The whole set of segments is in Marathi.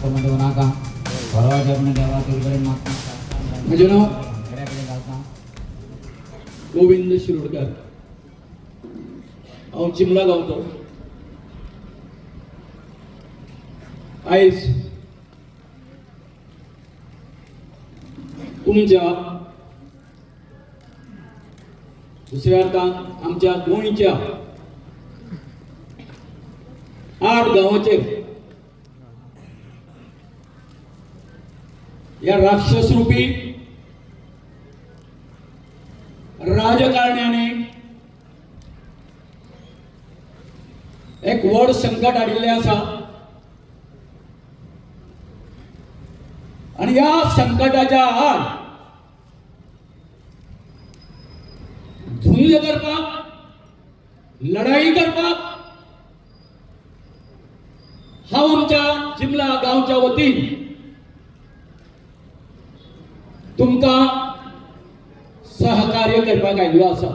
मध्ये नाका परवाच्या पण देवा तुझ्याकडे मागता माझे नाव खेड्याकडे घालता गोविंद शिरोडकर. हांव चिमला गावतो. आयज तुमच्या दुसऱ्या अर्थान आमच्या गोंयच्या 8 गांवांचेर या राक्षस रूपी राजकारण्याने एक व्हड संकट हाडिल्लें आसा आणि या संकटाच्या आड झुंज करपाक लढाई करपाक हांव आमच्या चिमला गांवच्या वतीन तुमकां सहकार्य करपाक आयिल्लो आसा.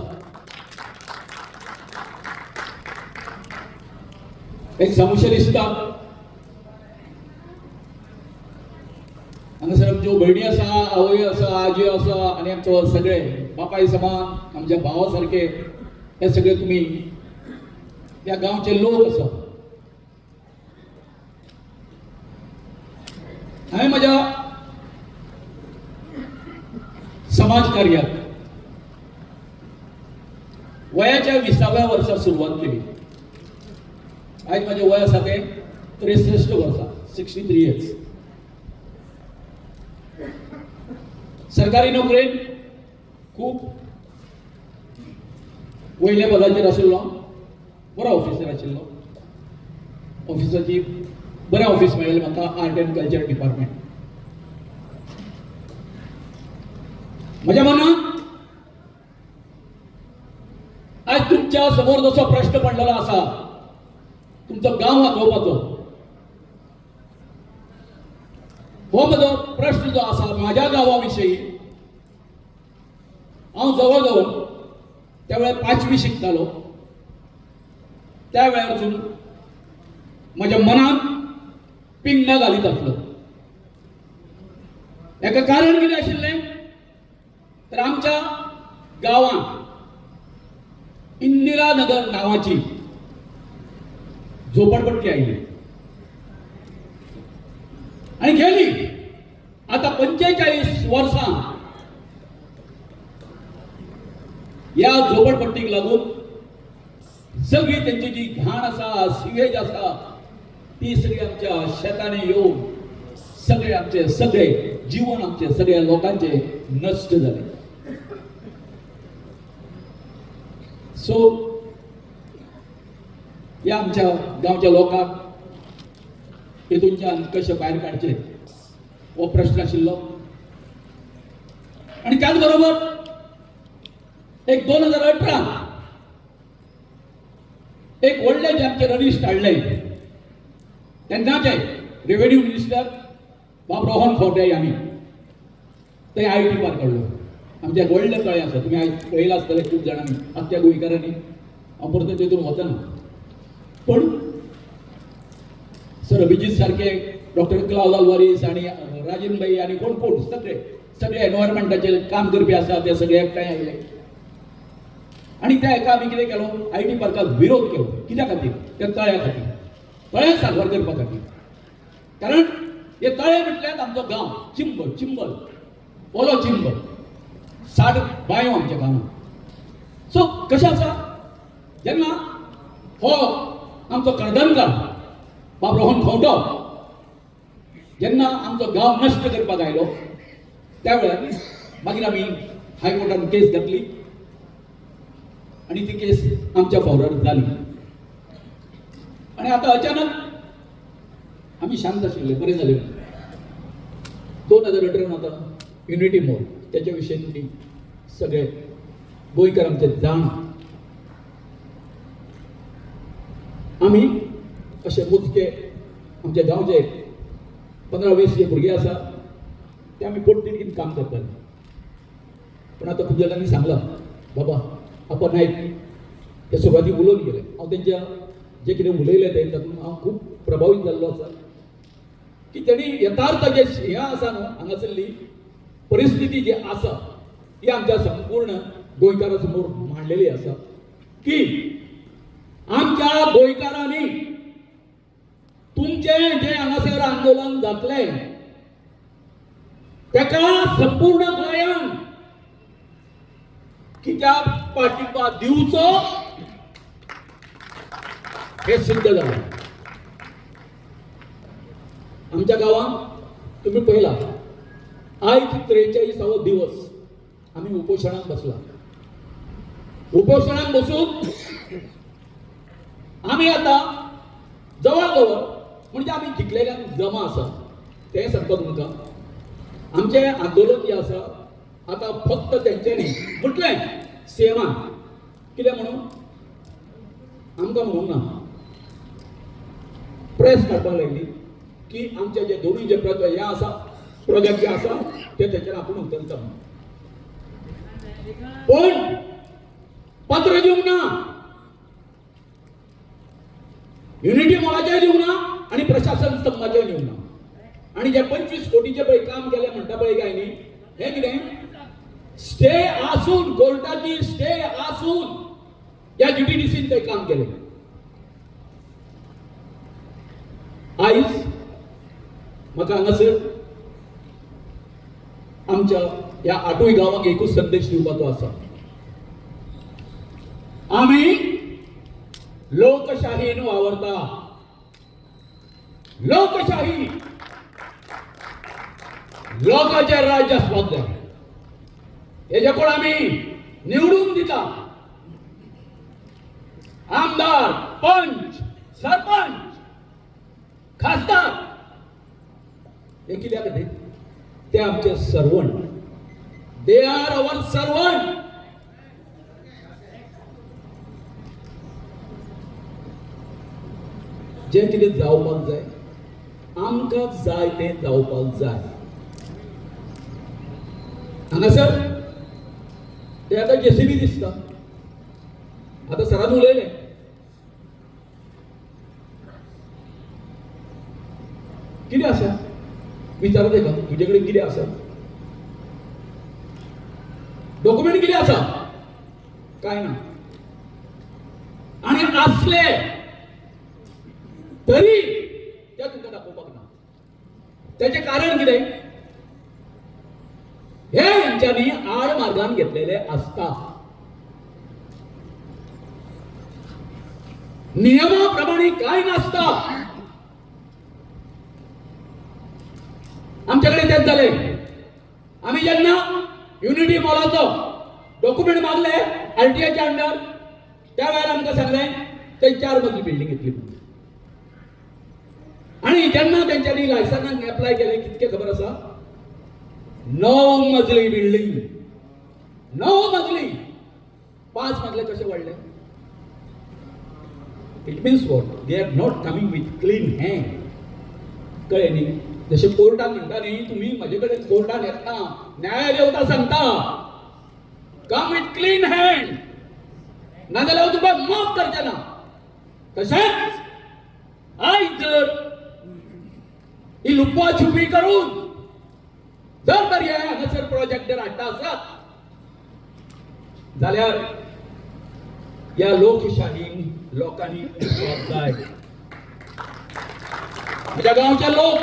एक समस्या दिसता हांगासर आमच्यो भयणी आसा, आवय आसा, आजी आसा आनी आमचो सगळे बापाय समान आमच्या भावा सारखे हे सगळे तुमी त्या गांवचे लोक आसा. हांवें म्हज्या समाज कार्याक वयाच्या 20व्या वर्सा सुरवात केली. आज माझे वय आसा ते 63 वर्सां, 63 इयर्स. सरकारी नोकरेन खूब वयल्या पदाचेर आशिल्लो, बरो ऑफिसर आशिल्लो. ऑफिसाची बरें ऑफिस मेळ्ळें म्हाका, आर्ट एंड कल्चर डिपार्टमेंट. म्हज्या मनात आज तुमच्या समोर जसो प्रश्न पडलेलो आसा तुमचो गांव वाचोवपाचो, हो म्हजो प्रश्न जो आसा म्हाज्या गांवा विशयी. हांव जवळ जवळ त्या वेळार 5वी शिकतालो. त्या वेळारसून म्हज्या मनात पिंग घालीत आसलो. हेका कारण कितें आशिल्लें तर आमच्या गांवांत इंदिरा नगर नावाची झोपडपट्टी आयली आणि गेली आता 45 वर्सां या झोपडपट्टीक लागून सगळी त्यांची जी घाण आसा, सिवेज आसा ती सगळी आमच्या शेतांनी येऊन सगळे आमचे सगळे जीवन आमचे सगळ्या लोकांचे नष्ट झाले. सो या आमच्या गांवच्या लोकांक हेतूंच्यान कशें भायर काडचे हो प्रश्न आशिल्लो. आणि त्याच बरोबर एक 2018 एक व्हडलें जे आमचे रनिस्ट हाडले तेन्नाचे रेव्हेन्यू मिनिस्टर बाबरोहन खोटे यांनी ते IT पार्क काडलो. आमच्या व्हडले तळे आसा, तुम्ही आयज पळयला आसतले खूब जाणांनी, आख्या गोंयकारांनी. हांव परत तेतून वचना, पण सर अभिजीत सारखे, डॉक्टर क्लाउद आल्वारीस आणि राजेंद्र भाई आणि कोण कोण सगळे एनवायरमेंटाचे काम करपी आसा ते सगळे एकठांय आयले आणि त्या एका आमी कितें केलो, IT पार्काक विरोध केलो. कित्या खातीर? त्या तळ्या खातीर, तळ्या सारवार करपा खातीर. कारण हे तळे म्हटल्यार आमचो गांव चिंबल ओलो चिंबल 60 बायो आमच्या गांवांत. सो कशें आसा, जेन्ना हो आमचो कर्दनकार बाबरोहन खंवटो जेन्ना आमचो गांव नश्ट करपाक आयलो त्या वेळार मागीर आमी हायकोर्टान केस घातली आणि ती केस आमच्या फावरार जाली. आणि आता अचानक आम्ही शांत आशिल्ले, बरे झाले. 2018 आता युनिटी मॉल त्याच्या विशयी तुम्ही सगळे गोंयकार आमचे जाण. आम्ही असे मुजके आमच्या गांवचे 15-20 जे भुरगे आसा ते आम्ही पोटतिडकीन काम करतात. पण आता खूप जणांनी सांगला बाबा आपण नायक ते सुरवातीक उलोवन गेले. हांव तेंच्या जे कितें उलयले ते तातूंत हांव खूब प्रभावीत जाल्लो आसा की त्यांनी यथार्थ जे हे आसा न्हू हांगासरली परिस्थिती जी आसा ती आमच्या संपूर्ण गोंयकारा समोर मांडलेली आसा की आमच्या गोंयकारांनी तुमचे जे हांगासर आंदोलन जातले तेका संपूर्ण गोंयान कित्याक पाठिंबा दिवचो हे सिद्ध झालं. आमच्या गावात तुम्ही पहिला आयज 43वा दिवस आम्ही उपोषणात बसला. उपोषणात बसून आम्ही आता जवळ जवळ म्हणजे आम्ही जिंकलेल्यांक जमा आसा ते सांगता तुमकां आमचे आंदोलन जे आसा आता फक्त त्यांच्यानी म्हटलें सीएमान कितें म्हणून आमकां म्हणूंक ना प्रेस काडपाक लायली की आमचे जे दोनूय जे हे आसा प्रोजेक्ट जे आसा ते तेचेर आपूण उतरता पण पत्र दिवंक ना युनिटी मॉलाचेर दिवंक ना आणि प्रशासन स्तंभाचेर दिवंक ना आणि जे 25 कोटीचे पळय काम केले म्हणटा पळय काय न्ही हे कितें स्टे आसून कोर्टाची स्टे आसून या जीटीडीसीन ते काम केले. आयज म्हाका हांगासर आमच्या ह्या 8 गांवांक एकूच संदेश दिवपाचो आसा. आमी लोकशाहीन वावरता. लोकशाही लोकांचे राज्य आसपाक जाय. हेजे कोण आमी निवडून दिता आमदार पंच सरपंच खासदार हे कित्याक ते आमचे servant. They are our servant. जे कितें जावपाक जाय आमकां जाय तें जावपाक जाय. हांगासर ते आता जेसीबी दिसता. आता सरान उलयले कितें आसा विचारा तेका तुजे कडेन कितें आसा डॉक्युमेंट कितें आसा काय ना आणि असले तरी त्या तुका दाखोवपाक ना. त्याचे कारण कितें हे यांच्यानी आड मार्गान घेतलेले असता. नियमाप्रमाणे काय नसता. आमच्याकडे तेच झाले. आम्ही जेन्ना युनिटी मॉलाचो डॉक्युमेंट मागले आरटीआयच्या अंडर त्या वेळेला आमकां सांगले ते 4 मजली बिल्डिंग घेतली आणि जेन्ना त्यांच्यानी लायसन्साक एप्लाय केले कितके खबर आसा 9 मजली बिल्डिंग 9 मजली 5 मजले कसे वाढले. It means what they are not coming with clean hand. कळ्ळें न्ही. जसे कोर्टान म्हणटा न्ही तुम्ही म्हजे कडेन कोर्टान येता न्याय देवता सांगता कम विथ क्लीन हँड नाजाल्यार तुका माफ करचे ना. तशेंच आयज जर ही लुपा छुपी करून जर तर हे हांगासर प्रोजेक्ट जर हाडटा आसत जाल्यार या लोकशाहीन लोकांनी जाय. म्हज्या गांवचे लोक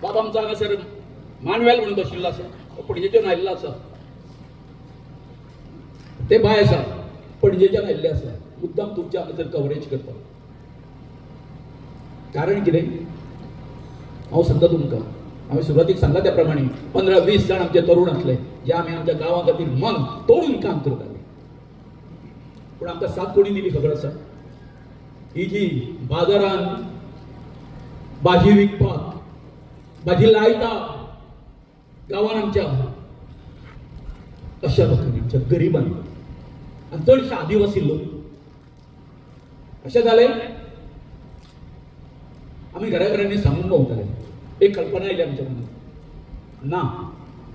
बाबा आमचो हांगासर मानवेल म्हणून बशिल्लो आसा पणजेच्यान आयिल्लो आसा ते बाय आसा पणजेच्यान आयिल्ले आसा मुद्दाम तुमच्या हांगासर कवरेज करपाक. कारण कितें हांव सांगता तुमकां हांवें सुरवातीक सांगला त्या प्रमाणे 15-20 जाण आमचे तरुण आसले जे आमी आमच्या गांवा खातीर मन तोडून काम करताले. पूण आमकां 7 कोणी दिली खबर आसा. ही जी बाजारान भाजी विकपाक भाजी लायता गांवान आमच्या अशा लोकांनी गरिबांनी आनी चडशे आदिवासी लोक अशें जालें आमी घराघरांनी सांगून भोंवताले. एक कल्पना आयली आमच्या मनांत ना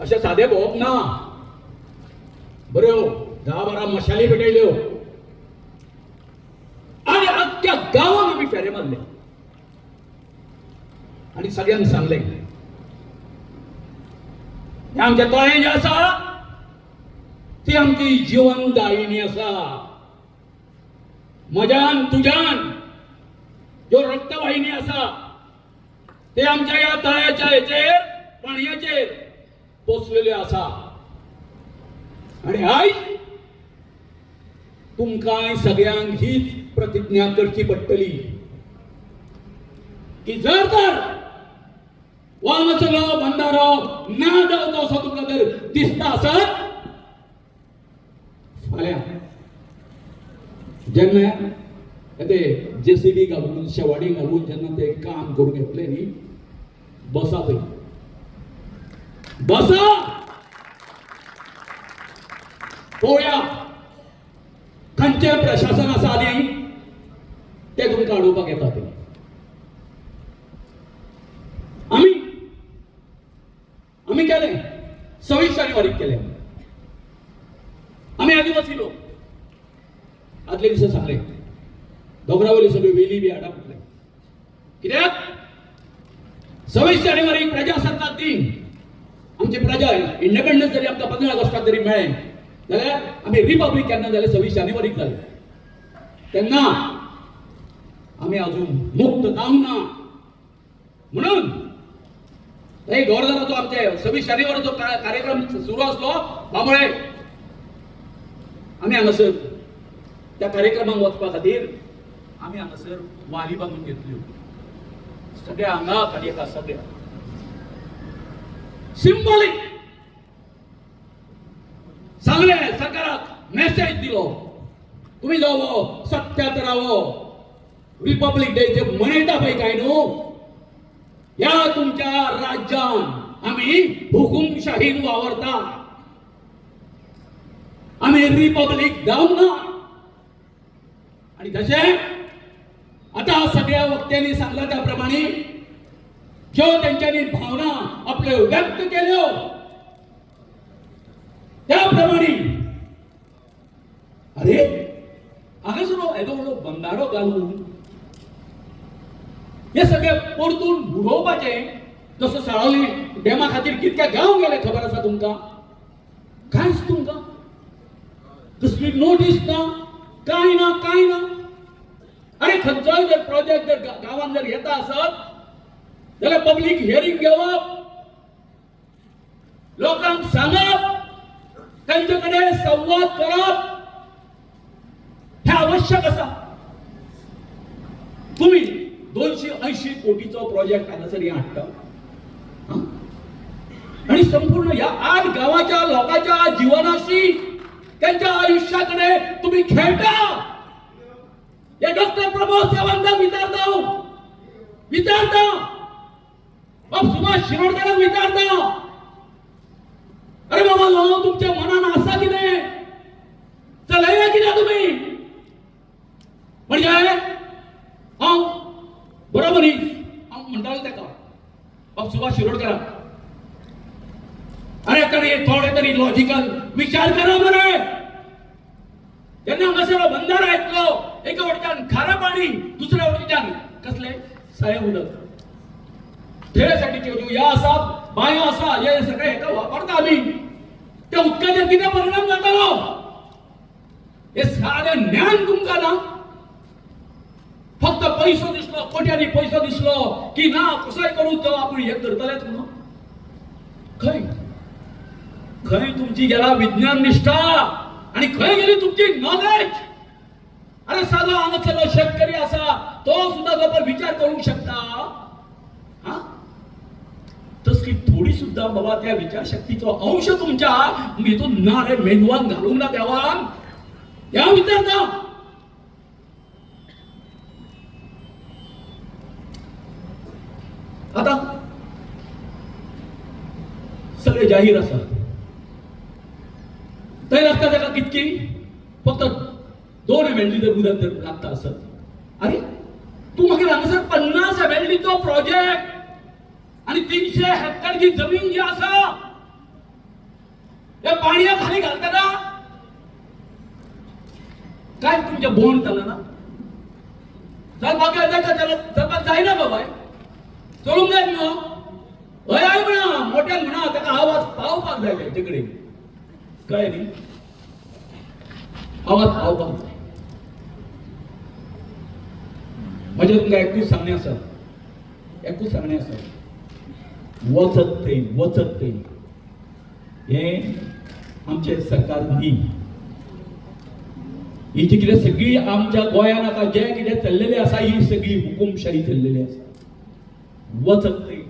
अशें सादें भोंवप ना. बऱ्यो 10-12 मशाली पेटयल्यो आनी अख्ख्या गांवांक आमी फेरे मारले. आणि सगळ्यांना सांगले आमच्या तळें जे आसा ती आमची जीवनदायिनी आसा. म्हज्यान तुज्यान ज्यो रक्तवाहिनी आसा ते आमच्या ह्या तळ्याच्या हेचेर पाणयाचेर पोचलेल्यो आसा. आणि आयज तुमकां सगळ्यांक हीच प्रतिज्ञा करची पडटली की जर तर वामसलो बंधारो ना जावचो असो तुमकां जर दिसता आसत फाल्यां जेन्ना ते JCB घालून शेवाडी घालून जेन्ना ते काम करून घेतले न्ही बसा थंय बसा पळोवया खंयचे प्रशासन आसा न्ही ते तुमकां अडोवपाक येता ते. आम्ही केले 26 जानेवारीक केले. आम्ही आदिवासी लोक आदले दिसा सांगले दोंगरावयली सगळी वेली बी हाडा म्हटले कित्याक 26 जानेवारीक प्रजासत्ताक दिन आमची प्रजा इंडिपेंडन्स जरी आमकां 15 ऑगस्टाक जरी मेळ्ळें जाल्यार आमी रिपब्लीक केन्ना जालें 26 जानेवारीक जालें. तेन्ना आमी अजून मुक्त जावंक ना म्हणून गोवर्धनाचो आमचे 26 जानेवारीचो कार्यक्रम सुरू आसलो त्यामुळे आमी हांगासर त्या कार्यक्रमाक वचपा खातीर आमी हांगासर वाली बांदून घेतल्यो सगळ्या हांगा खाली एका सगळ्या सिंबॉलिक सांगले सरकाराक मेसेज दिलो तुम्ही जावो सत्यात रावो. रिपब्लीक डे जे मनयता पळय काय न्हू या तुमच्या राज्यात आम्ही हुकुमशाहीन वावरता. आम्ही रिपब्लीक जावंक ना. आणि तशे आता सगळ्या वक्त्यांनी सांगला त्याप्रमाणे ज्यो त्यांच्यानी भावना आपले व्यक्त केल्यो त्याप्रमाणे अरे हांगासर येदो व्हडलो बंधारो घालून हे सगळे परतून बुडोवपाचें जसो साळोली डेमा खातीर कितके गांव गेले खबर आसा तुमकां? कांयच तुमकां कसली नोटीस ना कांय ना कांय ना. अरे खंयचोय जर प्रोजेक्ट जर गांवांत जर येता आसत जाल्यार पब्लीक हियरींग घेवप लोकांक सांगप तांचे कडेन संवाद करप हे आवश्यक आसा. तुम्ही 280 कोटीचो प्रोजेक्ट हांगासर हाडटा आणि संपूर्ण या 8 गावाच्या लोकांच्या जीवनाशी त्यांच्या आयुष्याकडे तुम्ही खेळता. या डॉक्टर प्रमोद सावंतांक विचारता बाब सुभाष शिरोडकरांक विचारता अरे बाबा लो तुमच्या मनान आसा कितें चलयला कितें तुम्ही म्हणजे हांव बरोबर हांव म्हणटालो तेका बाब सुभाष शिरोडकरांक अरे तरी थोडे तरी लॉजिकल विचार करा मरे. जेन्ना हांगासर बंधारो येतलो एका वटच्यान खारें पाणी दुसऱ्या वटच्यान कसले साये उदक तेसाठीच्यो ज्यो ह्या आसात बांयो आसा हे सगळे हेका वापरता आमी त्या उदकाचेर कितें परिणाम जातालो हे सारें ज्ञान तुमकां ना. फक्त पैसो दिसलो कोट्यांनी पैसो दिसलो की ना कसोय करून तो आपूण हे करतलेच म्हणून खंय खंय तुमची गेला विज्ञान निष्ठा आणि खंय गेली तुमची नॉलेज. अरे साधो हांगासरलो शेतकरी आसा तो सुद्धा जर विचार करूंक शकता हा तसली थोडी सुद्धा बाबा त्या विचारशक्तीचो अंश तुमच्या हितून ना रे मेंदवान घालूंक ना देवान या विचारता. आता सगळे जाहीर आसा थंय लागता ताका कितकी फक्त 2 MLD जर उदक जर लागता आसत. अरे तू मागीर हांगासर 50 MLDचो प्रोजेक्ट आणि 300 हेक्टरची जमीन जी आसा या पाणया खाली घालतना काय तुमच्या बोंड जालें ना चलपाक जायना बाबा चलूंक जाय न्हू हय म्हणा मोठ्यान म्हणा ताका आवाज पावपाक जाय तेंचेकडे कळ्ळें न्ही आवाज पावपाक जाय म्हजें तुमकां एकूच सांगणें आसा वचत थंय हें आमचें सरकार न्ही ही जी कितें सगळी आमच्या गोंयांत आतां जें कितें चल्लेलें आसा ही सगळी हुकुमशाही चल्लेली आसा वचत थंय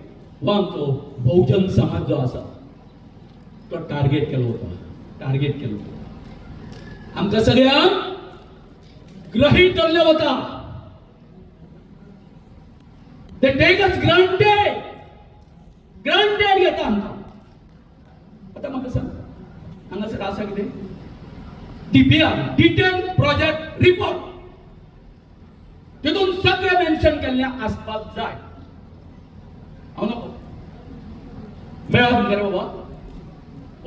हो आमचो बहुजन समाज जो आसा तो टार्गेट केलो वता आमकां सगळ्यांक ग्रहीत धरलें वता ते टेक अस ग्रांटेड घेता आमकां आतां म्हाका सांग हांगासर आसा कितें DPR डिटेल प्रोजेक्ट रिपोर्ट तितून सगळें मेन्शन केल्लें आसपाक जाय हांव नको मेळा तुमकां रे बाबा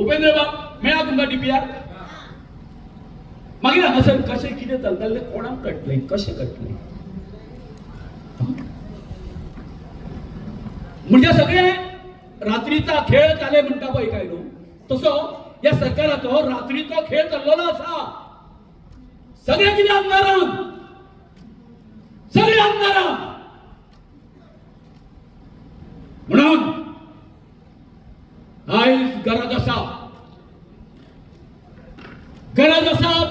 उपेंद्र बाब मेळा तुमकां DPR मागीर हांगासर कशें कितें चलतलें कोणाक कळटलें कशें कळटलें म्हणजे सगळे रात्रीचा खेळ चाले म्हणटा पळय काय न्हू तसो या सरकाराचो रात्रीचो खेळ चल्लेलो आसा सगळे कितें आमदारांक म्हणून आयज गरज आसा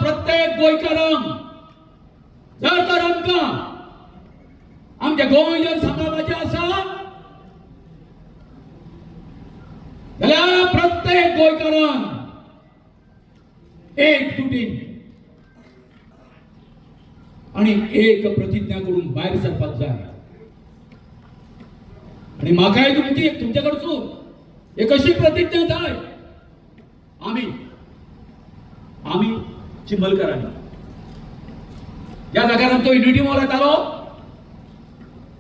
प्रत्येक गोंयकारांक जर तर आमकां आमचें गोंय जर सांबाळपाचें आसा जाल्यार प्रत्येक गोंयकारांक एकजुटीन आणि एक प्रतिज्ञा करून भायर सरपाक जाय आणि म्हाकाय तुमचे कडसून एक अशी प्रतिज्ञा जाय आमी चिंबलकरांनी ज्या जाग्यार आमचो युनिटी मॉल येतालो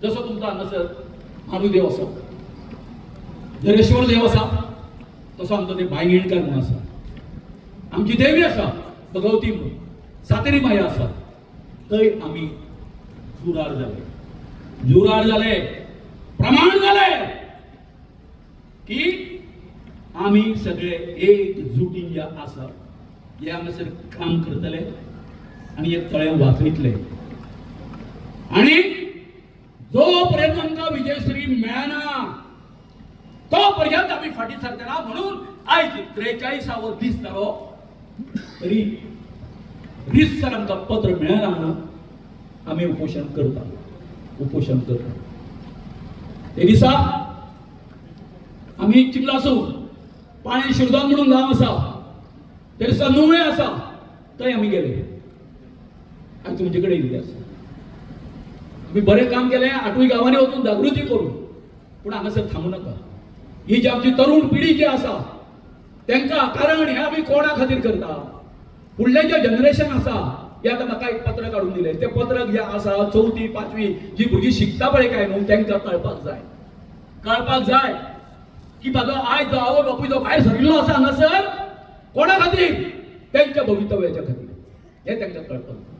जसो तुमचो हांगासर महादेव आसा धरेश्वर देव आसा तसो आमचो ते बायणेणकर म्हणून आसा आमची देवी आसा भगवती सातेरी माया आसा थंय आमी जुरार जाले प्रमाण जाले की आमी सगळे एकजुटीन जे आसा हे हांगासर काम करतले आनी एक तळें वाचयतले आनी जो पर्यंत आमकां विजयश्री मेळना तो पर्यंत आम्ही फाटी सरतना म्हणून आयज 43 दीस जालो तरी रितसर आमकां पत्र मेळना म्हणून आमी उपोशण करता ते दिसा आमी चिखलासू पाणी शिरदोन म्हणून गांव आसा ते दिसा नुवें आसा थंय आमी गेले आनी तुमचे कडेन येयल्ले आसा आमी बरें काम केलें 8 गांवांनी वचून जागृती करून पूण हांगासर थांबूं नाका ही जी आमची तरुण पिढी जी आसा तांकां कारण हे आमी कोणा खातीर करता फुडलें जे जनरेशन आसा हे आतां म्हाका एक पत्र काडून दिलें तें पत्रक जे आसा 4थी 5वी जी भुरगीं शिकता पळय काय न्हू तांकां कळपाक जाय की म्हाजो आयज जो आवय बापूय जो भायर सरिल्लो आसा हांगासर कोणा खातीर तांच्या भवितव्याच्या खातीर हें तांकां कळपाक जाय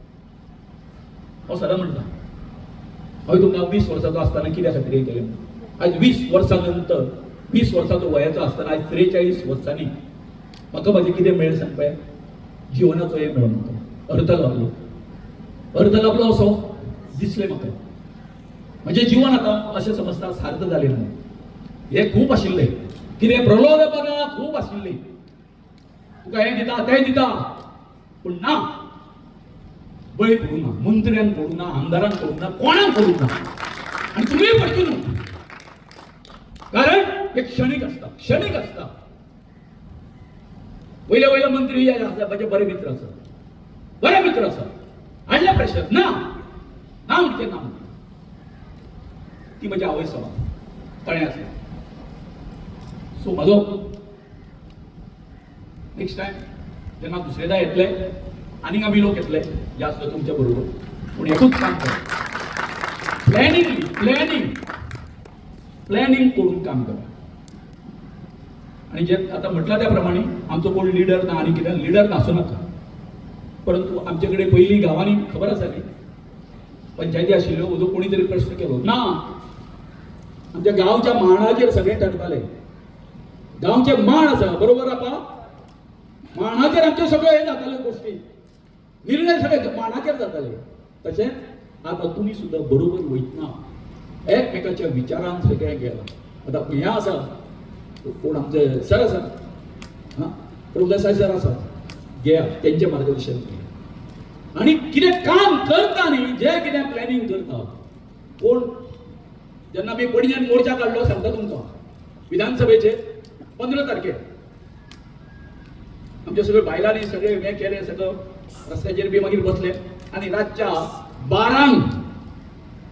हांव सदां म्हणटा हांवें तुमकां 20 वर्साचो आसतना कित्या खातीर हें केलें आयज 20 वर्सां नंतर 20 वर्साचो वयाचो आसतना आयज 43 वर्सांनी म्हाका म्हाजें कितें मेळ्ळें सांग पळय जिवनाचो हें मेळ्ळो म्हाका अर्थ लाभलो असो दिसलें म्हाका म्हजें जिवन आतां अशें समजता सार्थ जालें ना हें खूब आशिल्लें कितें प्रलोभना खूब आशिल्लीं तुका हें दिता तें दिता पूण ना बळी पडूं ना मंत्र्यांक पडूं ना आमदारांक पडूं ना कोणाक पडूं ना आनी तुमी पडचो न्हू कारण हे क्षणिक असता वयले मंत्री जे आसा माझे बरे मित्र आसात हाडले प्रेशर ना म्हणजे ना ती म्हजी आवय सभा तळें आसली सो म्हाजो नेक्स्ट टायम जेन्ना दुसरेदा येतले आनीक आमी लोक येतले जे आसले तुमच्या बरोबर पूण एकूच काम कर प्लॅनिंग करून काम करा आणि जे आता म्हटलं त्या प्रमाणे आमचो कोण लिडर ना आणि कितें लिडर नासूं नाका परंतु आमचे कडेन पयलीं गांवांनी खबर आसा न्ही पंचायती आशिल्ल्यो जो कोणी तरी प्रश्न केलो ना आमच्या गावच्या माणाचेर सगळें ठरताले. गावचे माण आसा बरोबर आपा, माणाचेर आमचे सगळे हे जाताले गोष्टी, निर्णय सगळे माणाचेर जाताले. तशेंच आता तुमी सुद्दां बरोबर वयतना एकमेकाच्या विचारान सगळें गेला. आता हें आसा कोण आमचे सर आसा, प्रभुदेसाय सर आसा, घ्या तेंचे मार्गदर्शन घ्या. आणि कितें काम करता न्ही, जे कितें प्लॅनिंग करता कोण, जेन्ना आमी पणजेन मोर्चा काडलो सांगता तुमकां विधानसभेचे 15 तारखेर आमचे सगळे बायलांनी सगळे हें केले, सगळं रस्त्याचेर बी मागीर बसले आणि रातच्या 12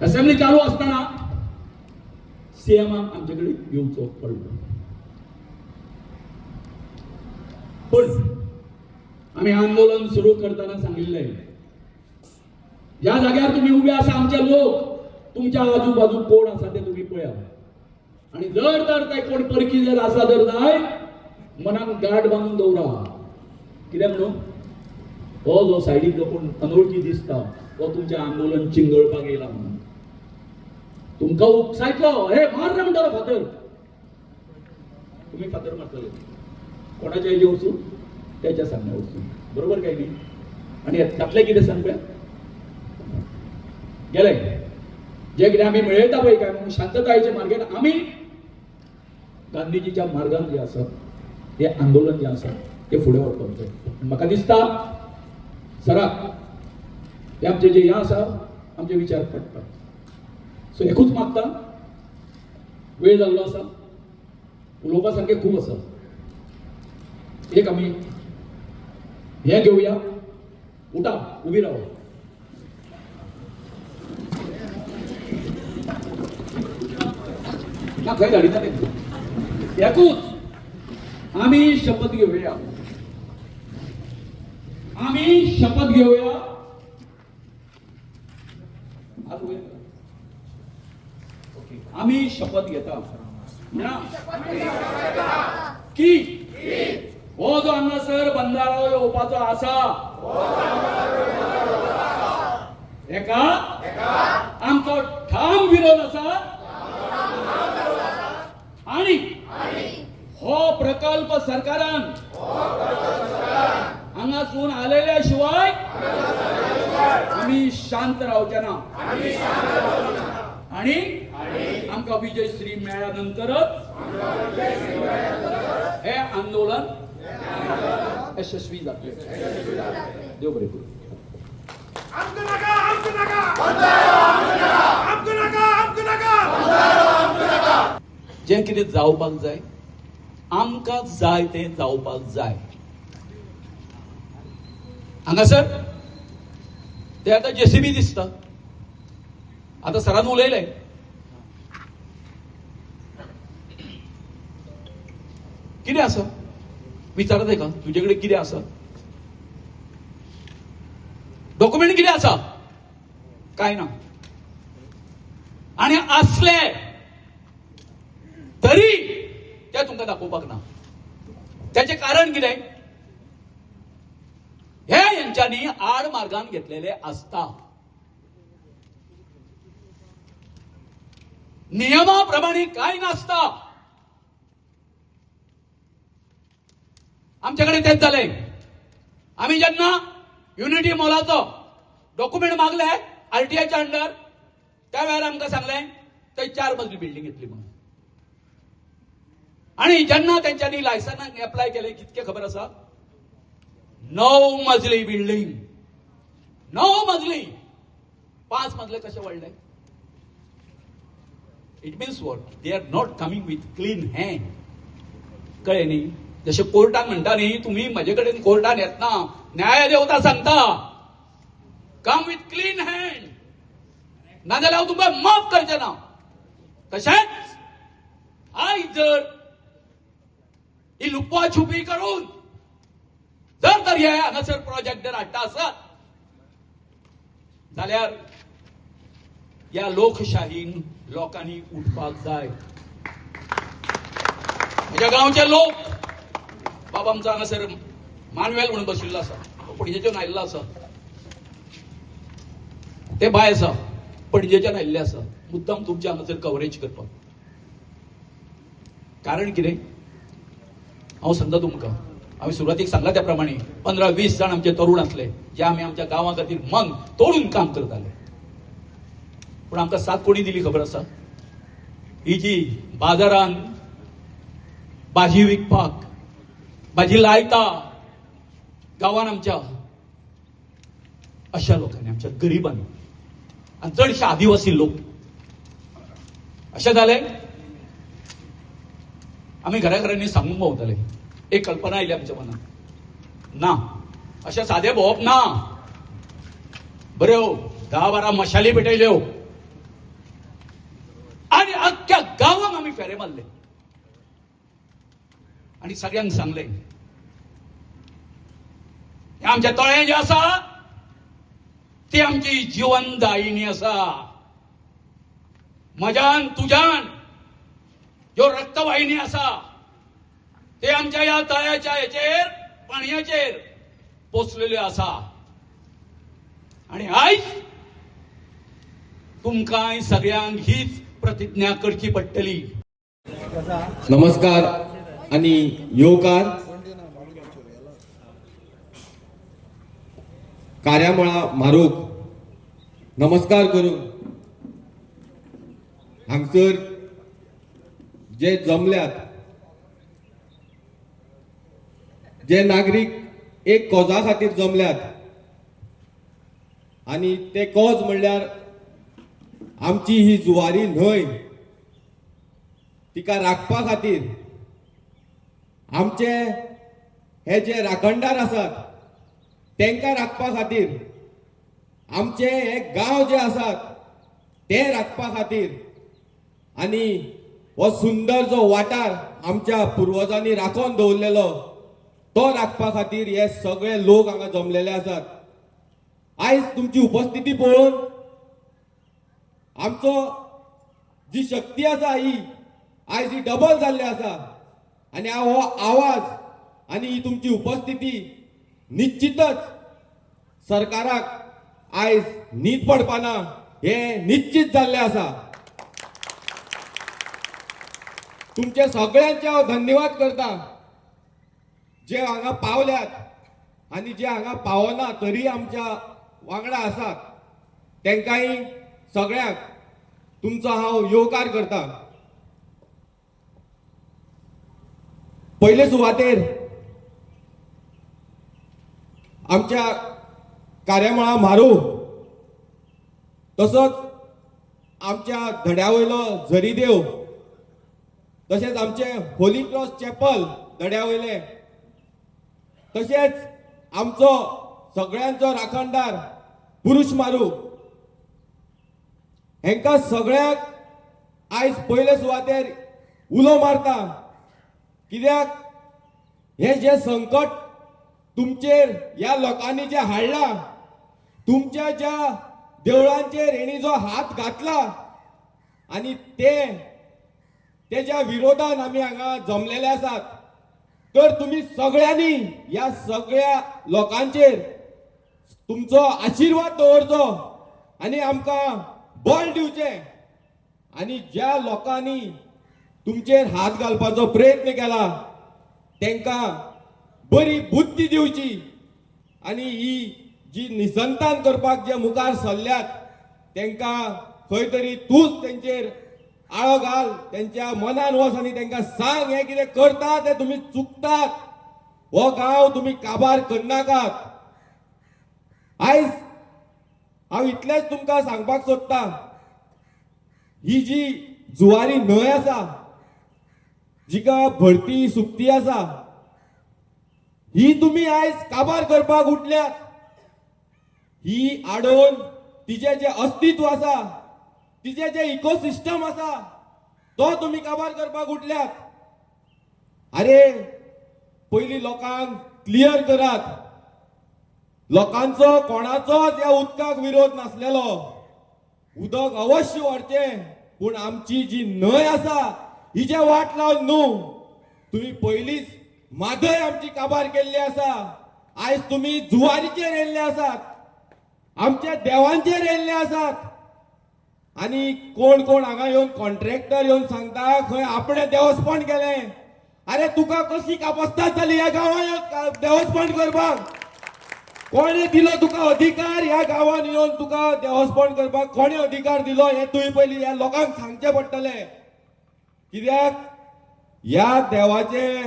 असेंब्ली चालू असताना सीएमाक आमचे कडेन येवचो पडलो. पण आम्ही आंदोलन सुरू करताना सांगितलंय, ज्या जाग्यार तुम्ही उभे आसा आमचे लोक, तुमच्या आजूबाजू कोण आसा ते तुम्ही पळया. आणि जर तर ते कोण परकी जर आसा जर जाय मनाक गाठ बांधून दवरा. कित्याक म्हणून हो जो सायडीक जो कोण अनवळखी दिसता तो तुमचे आंदोलन चिंगळपाक येयला म्हणून तुमकां उपसायतलो, हे मार रे म्हणटालो फातर, तुम्ही फातर मारतले. कोणाच्या हेजे वचून, त्याच्या सांगण्या वचून, बरोबर काय न्ही. आणि तातले कितें सांगल्या गेले, जे कितें आमी मेळयता पळय काय म्हणून शांततायेचे मार्गान आमी गांधीजीच्या मार्गान जे आसा हे आंदोलन जे आसा ते फुडें व्हरपाक जाय. म्हाका दिसता सराक हे आमचे जे हें आसा आमचे विचार पडटा. सो एकूच मागता, वेळ जाल्लो आसा, उलोवपा सारकें खूब आसा. एक आमी हे घेवया, उठा उबी राव. ना खंय धाडिता ते एकूच आम्ही शपथ घेऊया, आम्ही शपथ घेऊया. आम्ही शपथ घेता की हो जो हांगासर बंधारो येवपाचो आसा हेका आमचो ठाम विरोध आसा. आणि हो प्रकल्प सरकारान हांगासून आलेल्या शिवाय आम्ही शांत रावचे ना. आणि आमकां विजयश्री मेळ्ळ्यानंतरच हे आंदोलन यशस्वी जातले. देव बरें करूं. जे कितें जावपाक जाय आमकां जाय तें जावपाक जाय. हांगासर ते आतां जेसीबी दिसता, आता सरान उलयलें कितें आसा विचारा तेका, तुजे कडेन कितें आसा, डॉक्युमेंट कितें आसा, काय ना. आणि असले तरी ते तुमकां दाखोवपाक ना. त्याचे कारण कितें, हे यांच्यानी आड मार्गान घेतलेले असता. नियमाप्रमाणे काय नासता. आमच्याकडे तेच झालंय. आम्ही जेन्ना युनिटी मॉलाचो डॉक्युमेंट मागले आरटीआयच्या अंडर, त्या वेळार आमकां सांगलें थंय 4 मजली बिल्डिंग येतली म्हणून. आणि जेन्ना तेंच्यांनी लायसन्स एप्लाय केले कितके खबर आसा, 9 मजली बिल्डिंग, 9 मजली, 5 मजले कशे वाडले. It means what, they are not coming with clean hand. कळ्ळे न्ही. जसे कोर्टान म्हणटा न्ही, तुम्ही म्हजे कडेन कोर्टान येतना न्याय देवता सांगता कम विथ क्लीन हँड, नाजाल्यार हांव तुमकां माफ करचें ना. तशेंच आयज जर ही लुपवा छुपी करून जर हे हांगासर प्रोजेक्ट जर हाडटा आसत जाल्यार या लोकशाहीन लोकांनी उठपाक जाय. म्हज्या गांवचे लोक, बाबा आमचो हांगासर मानवेल म्हणून बशिल्लो आसा, पणजेच्यान आयिल्लो आसा, ते बाय आसा पणजेच्यान आयिल्ले आसा मुद्दाम तुमच्या हांगासर कवरेज करपाक. कारण कितें हांव सांगता तुमकां हांवें सुरवातीक सांगला त्या प्रमाणे 15-20 जाण आमचे तरुण आसले जे आमी आमच्या गांवा खातीर मन तोडून काम करताले. पूण आमकां साथ कोणी दिली खबर आसा? ही जी बाजारांत भाजी विकपाक भाजी लायता गांवांत आमच्या अशा लोकांनी, आमच्या गरिबांनी आनी चडशे आदिवासी लोक अशें जालें आमी घराघरांनी सांगूंक भोंवताले. एक कल्पना आयली आमच्या मनात, ना अशें सादें भोंवप ना, बऱ्यो 10-12 मशाली पेटयल्यो आनी अख्ख्या गांवांक आमी फेरे मारले आनी सगळ्यांक सांगले हे आमचे तळें जें आसा ती आमची जीवनदायिनी आसा. म्हज्यान तुज्यान ज्यो रक्तवाहिनी आसा ते आमच्या ह्या तळ्याच्या हेचेर पाणयाचेर पोचलेल्यो आसा आनी आयज तुमकां सगळ्यांक हीच प्रतिज्ञा करची पडटली. नमस्कार आणि येवकार. कार्यामळा मारूक नमस्कार करून हांगसर जे जमल्यात, जे नागरीक एक कॉजा खातीर जमल्यात आणि ते कॉज म्हणल्यार आमची ही जुवारी न्हंय तिका राखपा खातीर आमचे हे जे राखणदार आसात तेंका राखपा खातीर, आमचे हे गांव जे आसात ते राखपा खातीर आणि हो सुंदर जो वाठार आमच्या पुर्वजांनी राखून दवरलेलो तो राखपा खातीर हे सगळे लोक हांगा जमलेले आसात. आयज तुमची उपस्थिती पळोवन आमचो जी शक्ती आसा ही आयज ही डबल जाल्ली आसा आणि हो आवाज आणि ही तुमची उपस्थिती निश्चितच सरकाराक आयज न्हीद पडपाना हे निश्चित जाल्ले आसा. तुमचे सगळ्यांचे हांव धन्यवाद करता जे हांगा पावल्यात आणि जे हांगा पावना तरी आमच्या वांगडा आसात तेंकांय सगळ्यांक तुमचो हांव येवकार करता. पयले सुवातेर आमच्या कार्यामळा मारू तसोच आमच्या धड्यावयलो झरीदेव तशेंच आमचे होली क्रॉस चॅपल धड्यावयले तशेंच आमचो सगळ्यांचो राखणदार पुरुष मारू हेंका सगळ्याक आयज पयले सुवातेर उलो मारता. कित्याक हे जे संकट तुमचेर ह्या लोकांनी जे हाडला, तुमच्या ज्या देवळांचेर हेणी जो हात घातला आणि तेज्या विरोधान आमी हांगा जमलेले आसात, तर तुम्ही सगळ्यांनी या सगळ्या लोकांचेर तुमचो आशीर्वाद दवरचो आणि आमकां बळ दिवचें आणि ज्या लोकांनी तुमचेर हात घालपाचो प्रयत्न केला तेंकां बरी बुद्धी दिवची आणि ही जी निसंतान करपाक जे मुखार सरल्यात तेंकां खंय तरी तूच तेंचेर आळो घाल, त्यांच्या मनान वच आणि तेंकां सांग हे कितें करता ते तुम्ही चुकतात, हो गांव तुम्ही काबार करनाकात. आयज हांव इतलेंच तुमकां सांगपाक सोदता, ही जी जुवारी न्हंय आसा जिका भरती सुकती आसा ही तुम्ही आयज काबार करपाक उठल्यात. ही आडोवन तिचे जे अस्तित्व आसा, तिचे जे इकोसिस्टम आसा तो तुम्ही काबार करपाक उठल्यात. अरे पयली लोकांक क्लियर करात, लोकांचो कोणाचोच ह्या उदकाक विरोध नासलेलो. उदक अवश्य वाडचें, पूण आमची जी न्हंय आसा हिचे वाट लावन न्हू. तुम्ही पयलीच माधय आमची काबार केल्ली आसा. आयज तुम्ही जुवारीचेर येयल्ले आसात, आमच्या देवांचेर येयल्ले आसात. आणि कोण कोण हांगा येवन कॉन्ट्रॅक्टर येवन सांगता खंय आपणे देवस्पण केले. अरे तुका कशी कापस्ताद जाली ह्या गांवांत देवस्पण करपाक? कोणे दिलो तुका अधिकार ह्या गांवांत येवन तुका देवस्पण करपाक? कोणे अधिकार दिलो हे तुवें पयलीं ह्या लोकांक सांगचें पडटलें. कित्याक ह्या देवाचे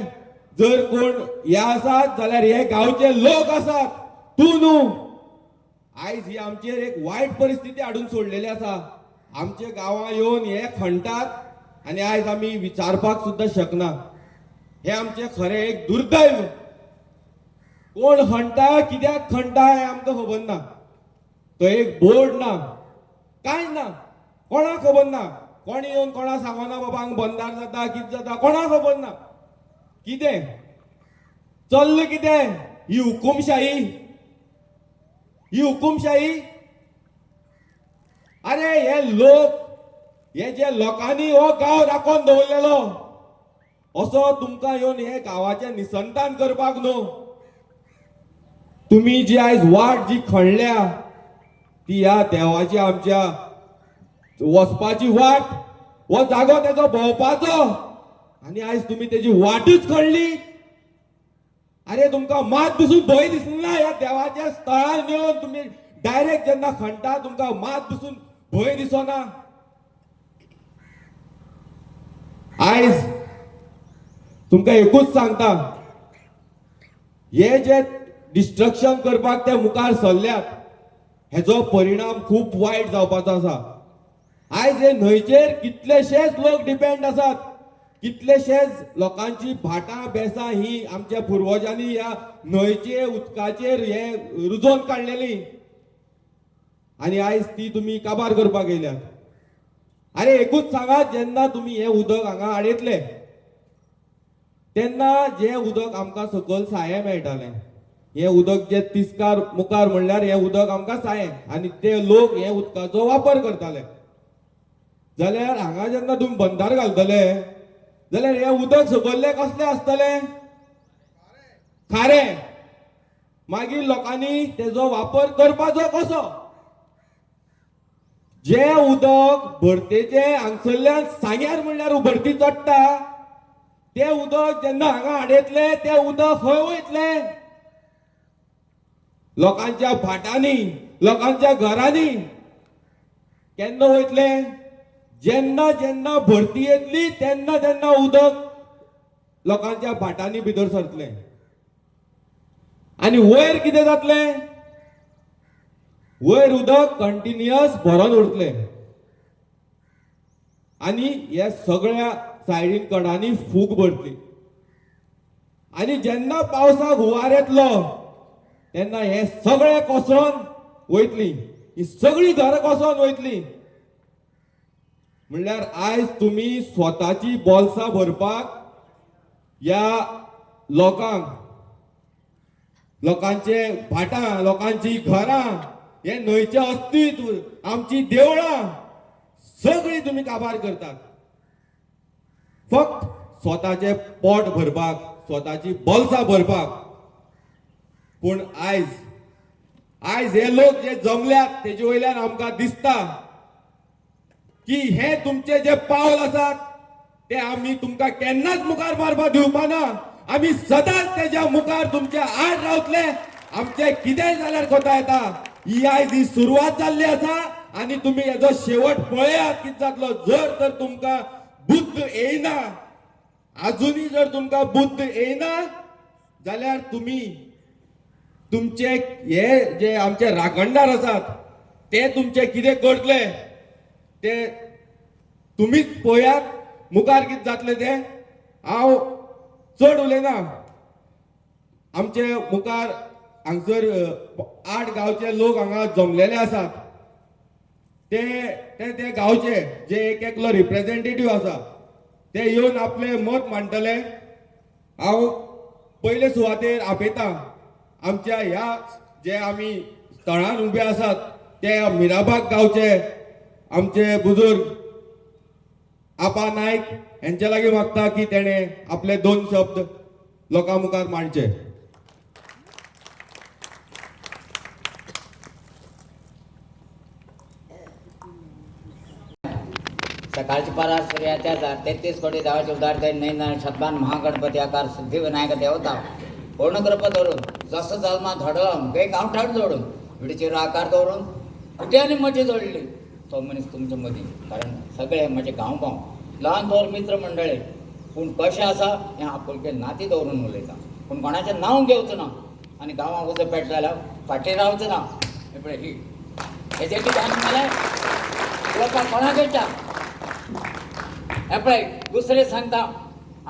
जर कोण हे आसात जाल्यार हे गांवचे लोक आसात, तूं न्हू. आयज ही आमचेर एक वायट परिस्थिती हाडून सोडलेली आसा. आमच्या गांवां येवन हे खणटात आनी आयज आमी विचारपाक सुद्दां शकना. हे आमचे खरें एक दुर्दैव. कोण खणटा, कित्याक खणटा हें आमकां खबर ना. थंय एक बोर्ड ना, कांय ना, कोणाक खबर ना. कोणी येवन कोणा सांगना बाबा हांगा बंदार जाता, कितें जाता, कोणाक खबर ना. कितें चल्लें कितें? ही हुकुमशाही, ही हुकुमशाही. अरे हे लोक, हे जे लोकांनी हो गांव राखून दवरलेलो, असो तुमकां येवन हे गांवाचें निसंतान करपाक न्हू. तुम्ही जी आयज वाट जी खणल्या ती ह्या देवाची आमच्या वचपाची वाट, हो जागो तेजो भोंवपाचो, आनी आयज तुम्ही तेजी वाटच खणली. अरे तुमकां मात पसून भंय दिसना ह्या देवाच्या स्थळार येवन तुम्ही डायरेक्ट जेन्ना खणटा तुमकां मात पसून भंय दिसना? आयज तुमकां एकूच सांगता, हे जे डिस्ट्रक्शन करपाक ते मुखार सरल्यात हेजो परिणाम खूप वायट जावपाचो आसा. आयज हे न्हंयचेर कितलेशेच लोक डिपेंड आसात. कितलेशेच लोकांची भाटां बेसां ही आमच्या पुर्वजांनी ह्या न्हंयचे उदकाचेर हे रुजोवन काडलेली, आनी आयज ती तुम्ही काबार करपाक येयल्यात. अरे एकूच सांगात, जेन्ना तुम्ही हे उदक हांगा आडयतले तेन्ना जे उदक आमकां सकयल साये मेळटालें, हे उदक जे तिस्कार मुखार म्हणल्यार हे उदक आमकां साये, आनी ते लोक हे उदकाचो वापर करताले. जाल्यार हांगा जेन्ना तुम्ही बंदार घालतले जाल्यार हे उदक सकयल्ले कसले आसतले? खारें. मागीर लोकांनी तेजो वापर करपाचो कसो? जे उदक भरतेचे हांगसरल्यान सांग्यार म्हणल्यार उबरती चडटा, ते उदक जेन्ना हांगा आडयतले ते उदक खंय वयतले? लोकांच्या भाटांनी, लोकांच्या घरांनी. केन्ना वयतले? जेन्ना जेन्ना भरती येतली तेन्ना तेन्ना उदक लोकांच्या भाटांनी भितर सरतले. आनी वयर कितें जातलें? वयर उदक कंटिन्युअस भरोन उरतले आनी हे सगळ्या सायडीन कडांनी फूग भरतली. आनी जेन्ना पावसाक हुंवार येतलो तेन्ना हे सगळे कोसळोन वयतली, ही सगळी घरां कोसळोन वयतली. म्हणल्यार आयज तुम्ही स्वताची बोल्सां भरपाक ह्या लोकांक, लोकांचे भाटां, लोकांची घरां, हे न्हंयचें अस्तित्व, आमची देवळां सगळी तुम्ही काबार करतात फक्त स्वताचे पोट भरपाक, स्वताची बोल्सां भरपाक. पूण आयज आयज हे लोक जे जमल्यात तेजे वयल्यान आमकां दिसता की हे तुमचे जे पावल आसात ते आमी तुमकां केन्नाच मुखार मारपाक दिवपाना. आमी सदांच तेज्या मुखार तुमच्या आड रावतले. आमचे कितेंय जाल्यार कोता येता. ही आयज ही सुरवात जाल्ली आसा आनी तुम्ही हेजो शेवट पळयात कितें जातलो. जर तर तुमकां बुद्ध येयना, अजुनी जर तुमकां बुद्ध येयना जाल्यार तुम्ही तुमचे हे जे आमचे राखणदार आसात ते तुमचे कितें करतले ते तुम्हीच पळयात. मुखार कितें जातले ते हांव चड उलयना. आमचे मुखार हांगसर 8 गांवचे लोक हांगा जमलेले आसात. ते गांवचे जे एक एकलो रिप्रेझेंटेटिव्ह आसा ते येवन आपले मत मांडटले. हांव पयले सुवातेर आपयता आमच्या ह्या जे आमी स्थळार उबे आसात ते मिराबाग गांवचे आमचे बुजुर्ग आपा नायक यांच्या लागीं मागता की तेणे आपले 2 शब्द लोकां मुखार मांडचे. सकाळची परास सूर्याच्या 33 कोटी देवाचे उद्धार करीन नाही शतमान महागणपती आकार सिद्धिविनायक देवता पूर्ण कृपा धरून जसं जन्मा धडम काही गावठाण जोडून विडीची आकार दवरून कुठे मजा जोडली तो मनीस तुमच्या मध्ये कारण सगळे म्हणजे गांव ल्हान थोर मित्र मंडळी पूण कशें आसा हें आपुलके नाती दवरून उलयता पूण कोणाचें नांव घेवचें ना आनी गांवांक उजो पेट जाल्यार फाटीं रावचें ना हे पळय ही हेजेर कितें जालें लोकांक कोणाक येता हे पळय दुसरें सांगता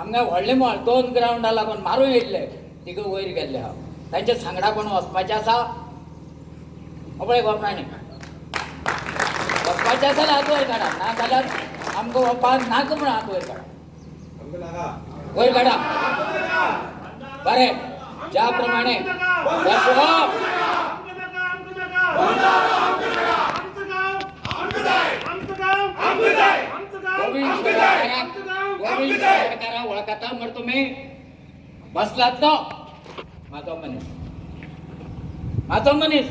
आमगे व्हडलें मॉल 2 ग्रावंडा लागून मारूं येयल्ले तिग वयर गेल्ले आहा तांचे सांगडा कोण वचपाचें आसा हो पळय गोपणांनी वचपाचें आसा जाल्यार हात वयर काडा ना जाल्यार आमकां वचपाक नाका म्हणून हात वयर काडा वयर काडा बरें ज्या प्रमाणे वळखता मर तुम्ही बसलात ना माझो मनीस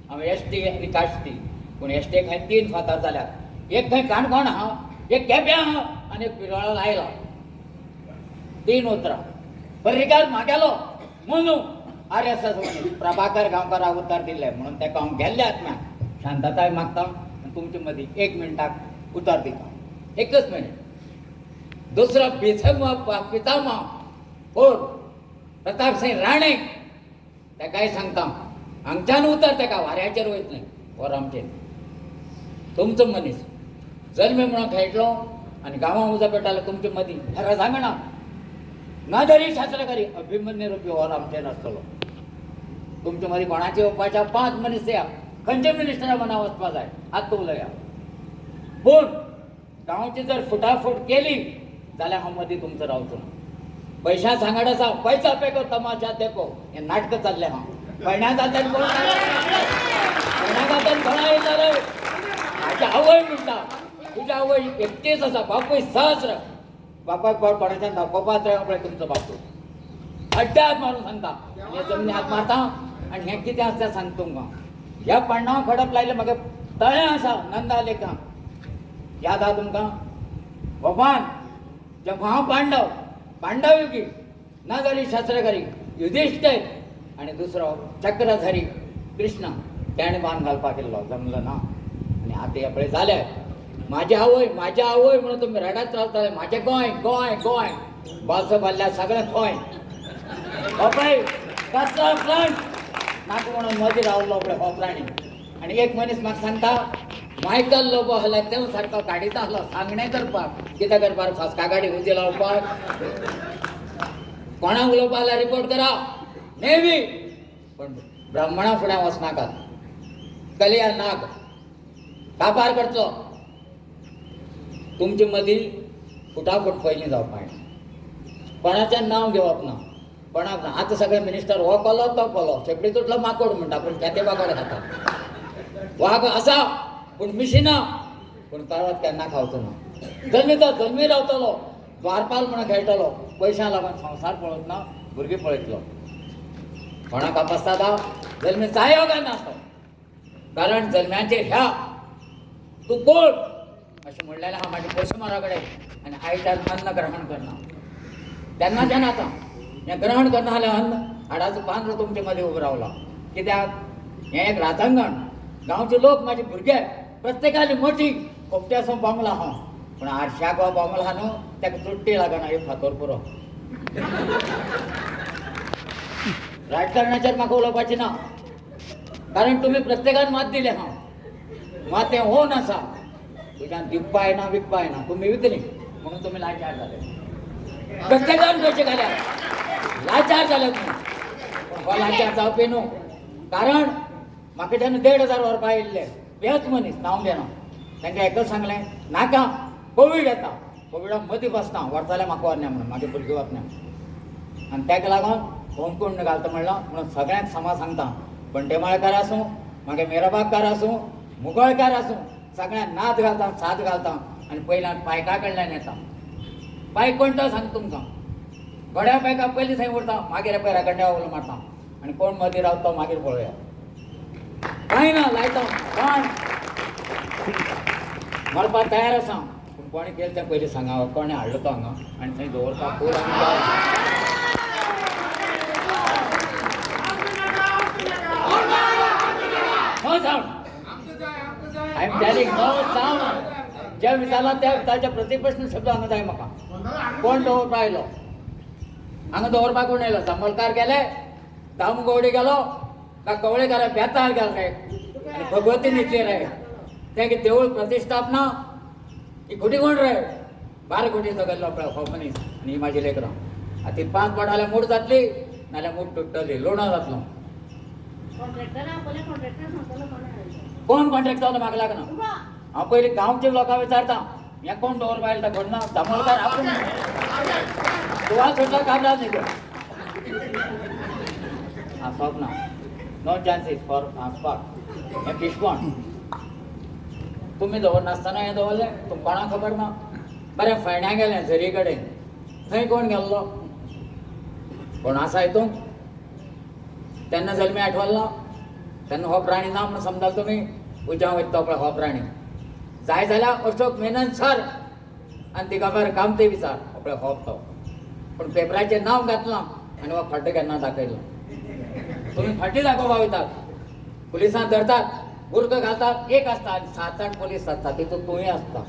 हांव एसटी आनी काश्टी पूण एसटेक हांवें 3 फातर जाल्यात एक खंय काणकोण आहा एक केप्यां आहा आनी एक पिरोळा लायला 3 उतरां पर्रीकार म्हागेलो म्हणू RSS मनीस प्रभाकर गांवकाराक उतर दिल्लें म्हणून तेका हांव गेल्ले आत्म्याक शांतताय मागता आनी तुमचे मदीं 1 मिनटाक उतर दिता एकच मिनीट दुसरो पितामह कोण प्रताप सिंह राणे तेकाय सांगता हांगच्यान उतर तेका वाऱ्याचेर वयत न्हय वर आमचेर तुमचो मनीस जल्मी म्हणून खेळटलो आनी गांवां उजो पेटलो तुमचे मदीं हेर सांगना नादरी शास्त्रकारी अभिमन्यू रुपी वर आमचेर आसतलो तुमचे मदीं कोणाचे वचपाच्या 5 मनीस या खंयच्या मिनिस्टरा मना वचपा जाय आतां उलया पूण गांवची जर फुटाफूट केली जाल्यार हांव मदीं तुमचो रावचो ना पैशा सांगड आसा पैसा पेको तमाशा देखो हें नाटक चाललें हांव कळण्या जातात कोण कळण्या जातात कोणा येताले म्हाजी आवय म्हणटा तुज्या आवय 31 आसा बापूय सहस्र बापाक कोणाच्यान दाखोवपाक जाय पळय तुमचो बापूय अड्ड्यात मारून सांगता हे जमनी हात मारता आनी हें कितें आसता सांग तुमकां ह्या पण्णाव खडप लायलें म्हाका तळें आसा नंदा लेखां याद आहा तुमकां भगवान जेव्हा हांव पांडव युगी ना जाली शास्त्रकारी युधिष्ठीर आनी दुसरो चक्रधारी कृष्ण तेणें बाण घालपाक केल्लो जमलो ना आनी आतां हे पळय जालें म्हाजी आवय म्हणून तुमी रडात रावताले म्हाजें गोंय बालसो बाल्ल्या सगळें खंय हो पळय कसलो फ्रंट नाका म्हणून मदीं रावलो पळय हो प्राणी आनी एक मनीस म्हाका सांगता मायकल लोबो आहला तें सारको गाडीचा आहलो सांगणें करपाक कितें करपाक फसका गाडी उजी लावपाक कोणाक उलोवपा जाल्यार रिपोर्ट करा नेवी पण ब्राह्मणा फुडें वचनाकात कलिया नाग काबार करचो तुमचे मदीं फुटाफूट पयलीं जावपाक कोणाचें नांव घेवप ना कोणाक ना आतां सगळे मिनिस्टर हो कोलो तो कोलो शेपडी तुटलो माकोड म्हणटा पूण केते बाकोड खाता वाग आसा पूण मिशिना पूण परत केन्ना खावचो ना जल्मी रावतलो द्वारपाल म्हणून खेळटलो पयशां लागून संवसार पळोवच ना भुरगीं पळयतलो कोणाक अपस्तादा जल्मी चायो काय ना तो कारण जल्म्याचेर ह्या तूं कोण अशें म्हणलेलें हांव म्हाजे पयशे कडेन आनी आयच्यान अन्न ग्रहण करना तेन्नाच्यान आतां हें ग्रहण करना जाल्यार अन्न हाडाचो पांद्रो तुमचे मदीं उबो रावला कित्याक हें एक रातंगण गांवचे लोक म्हाजे भुरगे प्रत्येकाली मोठी कोपट्यासो बोंगला हांव पूण आरश्याक हो बोंगलो आहा न्हू तेका चुट्टी लागना एक फातर पुरो राजकारणाचेर म्हाका उलोवपाचें ना कारण तुमी प्रत्येकान मत दिलें हांव मात तें होन आसा तुज्यान दिवपाय ना विकपाय ना तुमी विकली म्हणून तुमी लाचार जाले प्रत्येकान पयशे घाल्यात लाचार जाले तुमी पूण हो लाचार जावपी न्हू कारण म्हाका जेन्ना 1,500 व्हरपा येयल्ले हेच मनीस नांव घेना तांकां एकच सांगलें नाका कोवीड येता कोविडाक मदीं बसता व्हरताले म्हाका व्हरना म्हणून म्हागे भुरगीं वचना आनी ताका लागून होमकुंड घालता म्हणलां म्हणून सगळ्यांक समा सांगता पंटेमाळकार आसूं मागीर मेराबागकार आसूं मुगळकार आसूं सगळ्यांक नात घालता साथ घालता आनी पयल्यान पायका कडल्यान येता पायक कोण तो सांगता तुमकां गड्या पायका पयलीं थंय उरता मागीर पळय रगड्या उलो मारता आनी कोण मदीं रावता मागीर पळोवया कांय ना लायता पण मळपा तयार आसा कोणी केलं तें पयलीं सांगावं, कोणें हाडलो तो हांगा आनी थंय दवरपाक खूब आनी no sound, I am telling no sound. जे विचारला त्या ताच्या प्रतिप्रश्न शब्द हांगा जाय म्हाका. कोण दवरपा आयलो हांगा दवरपाक कोण आयलो? जांभोलकार गेले, दामगोवडे गेलो, का कवळेकार बेताळ गेलो रे आनी भगवती न्हिदली रे. तें देवूळ प्रतिश्ठापना ही खोटी कोण रे? 12 कोटीचो गेल्लो पळय हो मनीस आनी ही म्हाजी लेकरां. आतां ती 5 पडाल्या मूठ जातली नाल्यार मूठ तुटतली, लोणा जातलो. कोण कॉन्ट्रॅक्टर म्हाका लागना. हांव पयलीं गांवच्या लोकांक विचारता हें कोण दवरपा आयलो तें कोण ना. जांभोलकार आपूण तुवाल सुटला काबरात न्ही तो. हां Swapna no chances for transfer. हें पिशवण तुमी दवरनासतना हें दवरलें, तुमकां कोणाक खबर ना. बरें फैण्या गेलें झरी कडेन, थंय कोण गेल्लो? कोण आसा हितून? तेन्ना जल्मी आठवलो तेन्ना हो प्राणी ना म्हणून समजाल तुमी. उज्या वयता पळय हो प्राणी जाय जाल्यार अशोक मेनन सर आनी तिका बरें काम ते विचार पळय हो तो. पूण पेपराचेर नांव घातलां आनी हो खड्डो केन्ना दाखयलो. तुमी फाटी दाखोवपा वयतात, पुलिसांक धरतात, बुरक घालतात, एक आसता आनी 7-8 पुलीस आसता, तितून तुंय आसता.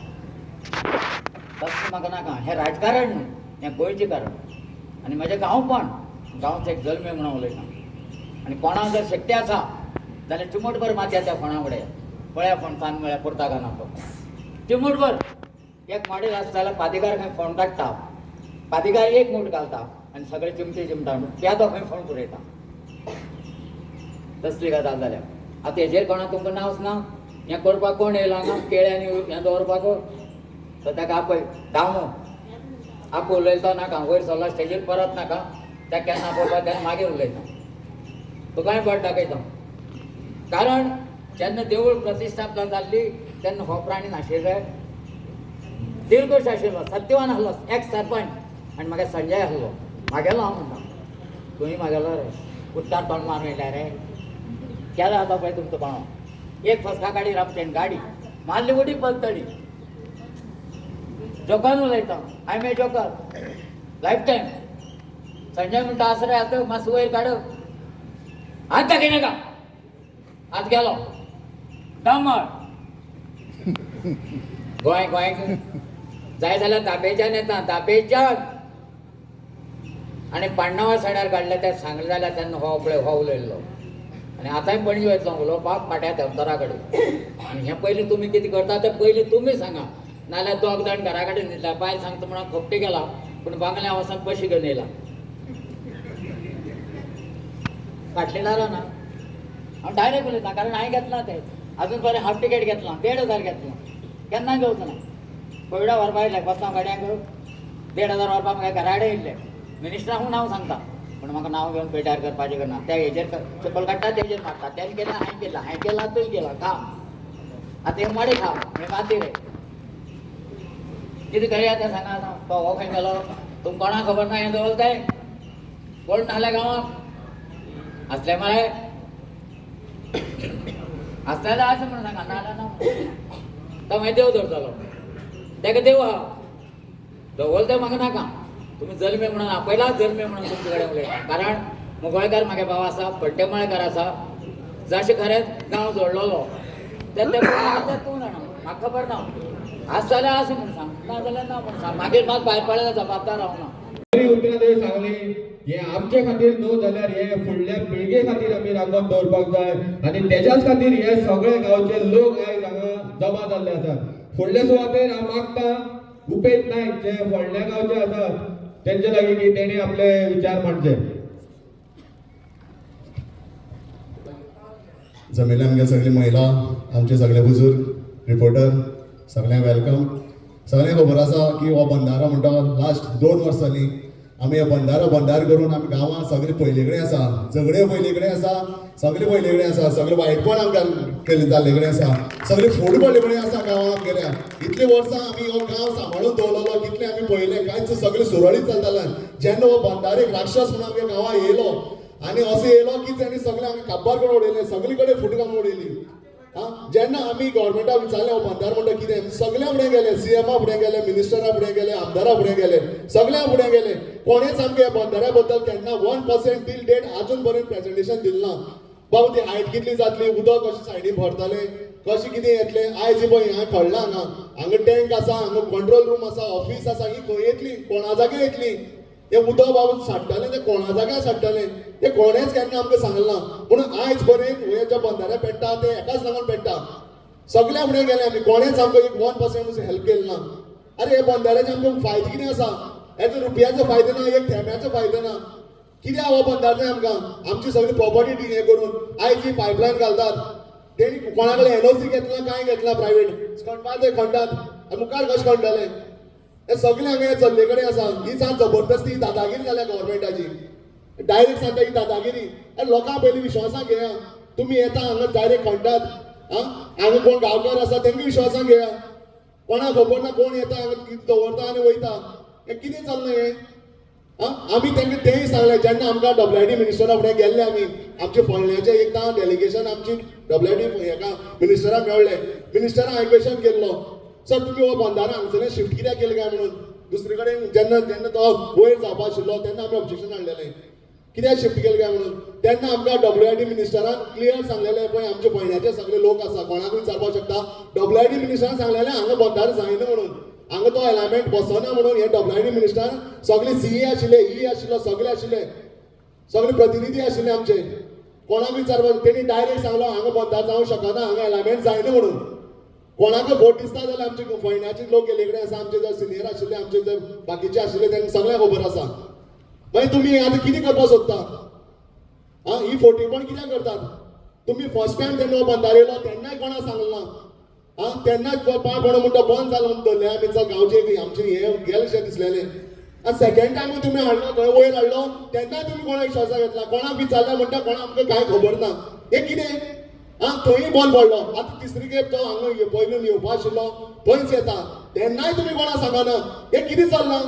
तसलें म्हाका नाका. हें राजकारण न्हू, हें गोंयचें कारण. आनी म्हजें गांवपण, गांवचो एक जल्मे म्हणून उलयता. आनी कोणाक जर शक्ती आसा जाल्यार चिमूटभर मातया त्या फोंडा फुडें पळया फोंडसान म्हळ्यार पुरता ना तो चिमूटभर. एक मॉडेल आसा जाल्यार पादेकार खंय फोंड काडटा, पादेकार एक मूठ घालता आनी सगळे चिमटे चिमटा प्यादो खंय फोंड पुरयता. तसली गजाल जाल्या. आतां हेजेर कोणाक तुमकां नांवच ना. हें करपाक कोण येयला हांगा केळ्यांनी हें दवरपाक? तर ताका आपय दामो आपूं उलयलो तो नाका, वयर सरलो स्टेजीर परत नाका. ताका केन्ना पळोवपाक तेन्ना मागीर उलयता. तुकांय बट दाखयता. कारण जेन्ना देवूळ प्रतिश्ठापना जाल्ली तेन्ना हो प्राणी नाशिल्लो, दिलखुश आशिल्लो, सत्यवान आसलो, एक्स सरपंच. आनी म्हाका संजय आसलो. मागेलो हांव म्हणटा, तुवें मागेलो रे, उत्तार तोंड मारून येयल्या रे. केलो आतां पळय तुमचो पाणो. एक फसका गाडी रामचेन गाडी मारली उडी पलतडी. जोकान उलयता, I am a joker life time. Sanjay म्हणटा आसरे आतां मातसो वयर काड. हात दाखय नाका. हात गेलो डामर. गोंय जाय जाल्यार दाबेच्यान येता, दाबेच्यान. आनी पाण्णावळ सायडार काडले ते सांगले जाल्यार तेन्ना हो पळय हो उलयल्लो. आनी आतांय पणजे वयतलो उलोवपाक फाट्या देंवतरा कडेन. आनी हें पयलीं तुमी कितें करता तें पयलीं तुमी सांगा. नाल्यार 2 जाण घरा कडेन न्हिदला, बायल सांगता म्हणून खोपटे गेला पूण बांगल्या वचून पयशे घेवन येयला. फाटले जालो ना. हांव डायरेक्ट उलयतां कारण हांवें घेतलां तें. अजून बरें हाफ टिकेट घेतलां, 1,500 घेतलां. केन्ना घेवचो ना. कोविडा व्हरपा येयले बसता गाडयांक 1,500 व्हरपा म्हाका घरा कडेन येयल्ले. मिनिस्टरांक नांव सांगता पूण म्हाका नांव घेवन पेट्यार करपाचें करना. त्या हेजेर चप्पल काडटा तेजेर मारता. तेणें केलें हांवें केलां तुवें केलां खा. आतां हे मडे खा म्हणजे माती रे. कितें करया तें सांगा आतां. तो हो खंय गेलो तुमकां कोणाक खबर ना हें दवरलें तें? कोण नासल्या गांवांत आसले मरे आसले जाल्यार आसा म्हणून सांगा, नाल्यार ना. तो मागीर देव धरतलो. तेका देव आहा दवरलो तें म्हाका नाका. तुमी जल्मे म्हणून आपयला जल्मे म्हणून तुमचे कडेन उलयता. कारण मुगळकार म्हागे भाव आसा, पट्टे मळेकार आसा, जशें खरेंच गांव जोडलेलो तें तूं जाणा. म्हाका खबर ना. आस जाल्यार आसा म्हणून सांग, ना जाल्यार ना म्हणून सांग. मागीर मात भायर पडल्यार जबाबदार हांव ना. उतरां थंय सांगली हे आमचे खातीर न्हू जाल्यार हे फुडल्या पिळगे खातीर आमी राखून दवरपाक जाय. आनी तेच्याच खातीर हे सगळे गांवचे लोक आयज हांगा जमा जाल्ले आसात. फुडले सुवातेर हांव मागता उपेश नायक जे व्हडल्या गांवचे आसात तेंचे लागीं की तेणी आपले विचार मांडचे. जमिल्ले आमगे सगळी महिला, आमचे सगळे बुजुर्ग, रिपोर्टर सगळ्यांक वेलकम. सगळ्यांक खबर आसा की हो बंधारो म्हणटा लास्ट 2 वर्सांनी आमी हे बंधार करून आमी गांवां सगळे पयले कडेन आसा, झगड्यो पयले कडेन आसा, सगळे पयले कडेन आसा, सगळे वायटपण आमकां केले जाल्ले कडेन आसा, सगळे फूड पयले कडेन आसा गांवांत गेल्या. इतले वर्सां आमी हो गांव सांबाळून दवरलेलो, कितले आमी पळयले, कांयच सगळे सुरळीत चलतालें. जेन्ना हो बंधार एक राक्षस म्हणून आमच्या गांवांत येयलो आनी असो येयलो की तेणी सगळे आमी काबार करून उडयले, सगळे कडेन फूट घालून उडयली. जेन्ना आमी गव्हर्मेंटाक विचारलें हो बंदार म्हणटा कितें सगळ्या फुडें गेले सीएमा फुडें गेले मिनिस्टरा फुडें गेले आमदारा फुडें गेले सगळ्या फुडें गेले कोणेच आमगे बंदाऱ्या बद्दल केन्ना 1% टील डेट आजून पर्यंत प्रेजेंटेशन दिलें ना बाबा ती हायट कितली जातली उदक कशें सायडीन भरतले कशें कितें येतलें आयज पळय हांगा कळ्ळां हांगा टँक आसा हांगा कंट्रोल रूम आसा ऑफिस आसा ही खंय येतली कोणा जागे येतली हे उदक बाबा साडटले ते कोणा जाग्यार साडटले ते कोणेच केन्ना आमकां सांगलें ना म्हणून आयज पर्यंत हे जे बंदारे पेट्टा ते एकाच लागून पेट्टा सगळ्या फुडें गेले आमी कोणेच आमकां एक 1% हेल्प केलें ना अरे हे बंदाऱ्याचे आमकां फायदो कितें आसा हेजो रुपयाचो फायदो ना एक थेंब्याचो फायदो ना कित्याक हो बंदार जाय आमकां आमची सगळी प्रॉपर्टी हे करून आयज जी पायपलायन घालतात तेणी कोणा कडेन एनओसी घेतला काय घेतला प्रायवेट खणपाक ते खणटात आनी मुखार कशें खणटले हे सगळे हांगा चल्ले कडेन आसा ही सात जबरदस्ती दादागिरी जाल्या गव्हर्मेंटाची डायरेक्ट सांगता ही दादागिरी अरे लोकां पयलीं विश्वासान घेया तुमी येता हांगा डायरेक्ट खणटात हांगा कोण गांवकार आसा तेंका विश्वासान घेया कोणाक खबर ना कोण येता हांगा कितें दवरता आनी वयता हें कितें चल्लें हें आमी तेंका तेंय सांगलें जेन्ना आमकां WID मिनिस्टरा फुडें गेल्ले आमी आमचे फोंडण्याचें एकदां डेलिगेशन आमची WID हेका मिनिस्टराक मेळ्ळें मिनिस्टरान हांवें क्वेश्चन केल्लो सर तुमी हो बंदारो हांगसरलें शिफ्ट कित्याक केलें काय म्हणून दुसरे कडेन जेन्ना तो वयर जावपा आशिल्लो तेन्ना आमी ऑब्जेक्शन हाडलेलें कित्याक शिफ्ट केलें काय म्हणून तेन्ना आमकां WID मिनिस्टरान क्लियर सांगलेलें पळय आमचे फोंडण्याचे सगळे लोक आसा कोणाकूय विचारपाक शकता WID मिनिस्टरान सांगलेलें हांगा बंदारो जायना म्हणून हांगा तो एलायमेंट बसना म्हणून हे WID मिनिस्टर सगळे CA आशिल्ले ई आशिल्लो सगळे आशिल्ले सगळे प्रतिनिधी आशिल्ले आमचे कोणाक विचारपाक तेणी डायरेक्ट सांगलो हांगा बंदार जावंक शकना हांगा एलायमेंट जायना म्हणून कोणाक फोट दिसता जाल्यार आमचे फोंडण्याचे लोक गेले कडेन आसा आमचे जर सिनियर आशिल्ले आमचे जर बाकीचे आशिल्ले तांकां सगळ्यांक खबर आसा मागीर तुमी आतां कितें करपाक सोदता ही फोटीपण कित्याक करतात तुमी फर्स्ट टायम तेन्ना हो बंदार येयलो तेन्नाय कोणाक सांगलो ना तेन्नाच पांय म्हणटा बंद जालो म्हणून दवरले आमी चल गांवचे आमचे हे गेलेशें दिसलेलें आनी सेकंड टायम तुमी हाडलो थंय वयर हाडलो तेन्नाय तुमी कोणाक विश्वासा घेतला कोणाक विचारलें म्हणटा कोणाक आमकां कांय खबर ना हें कितें थंय बंद पडलो आतां तिसरी खेप तो हांगा पयलीं येवपा आशिल्लो थंयच येता तेन्नाय तुमी कोणाक सांगना हें कितें चल्लां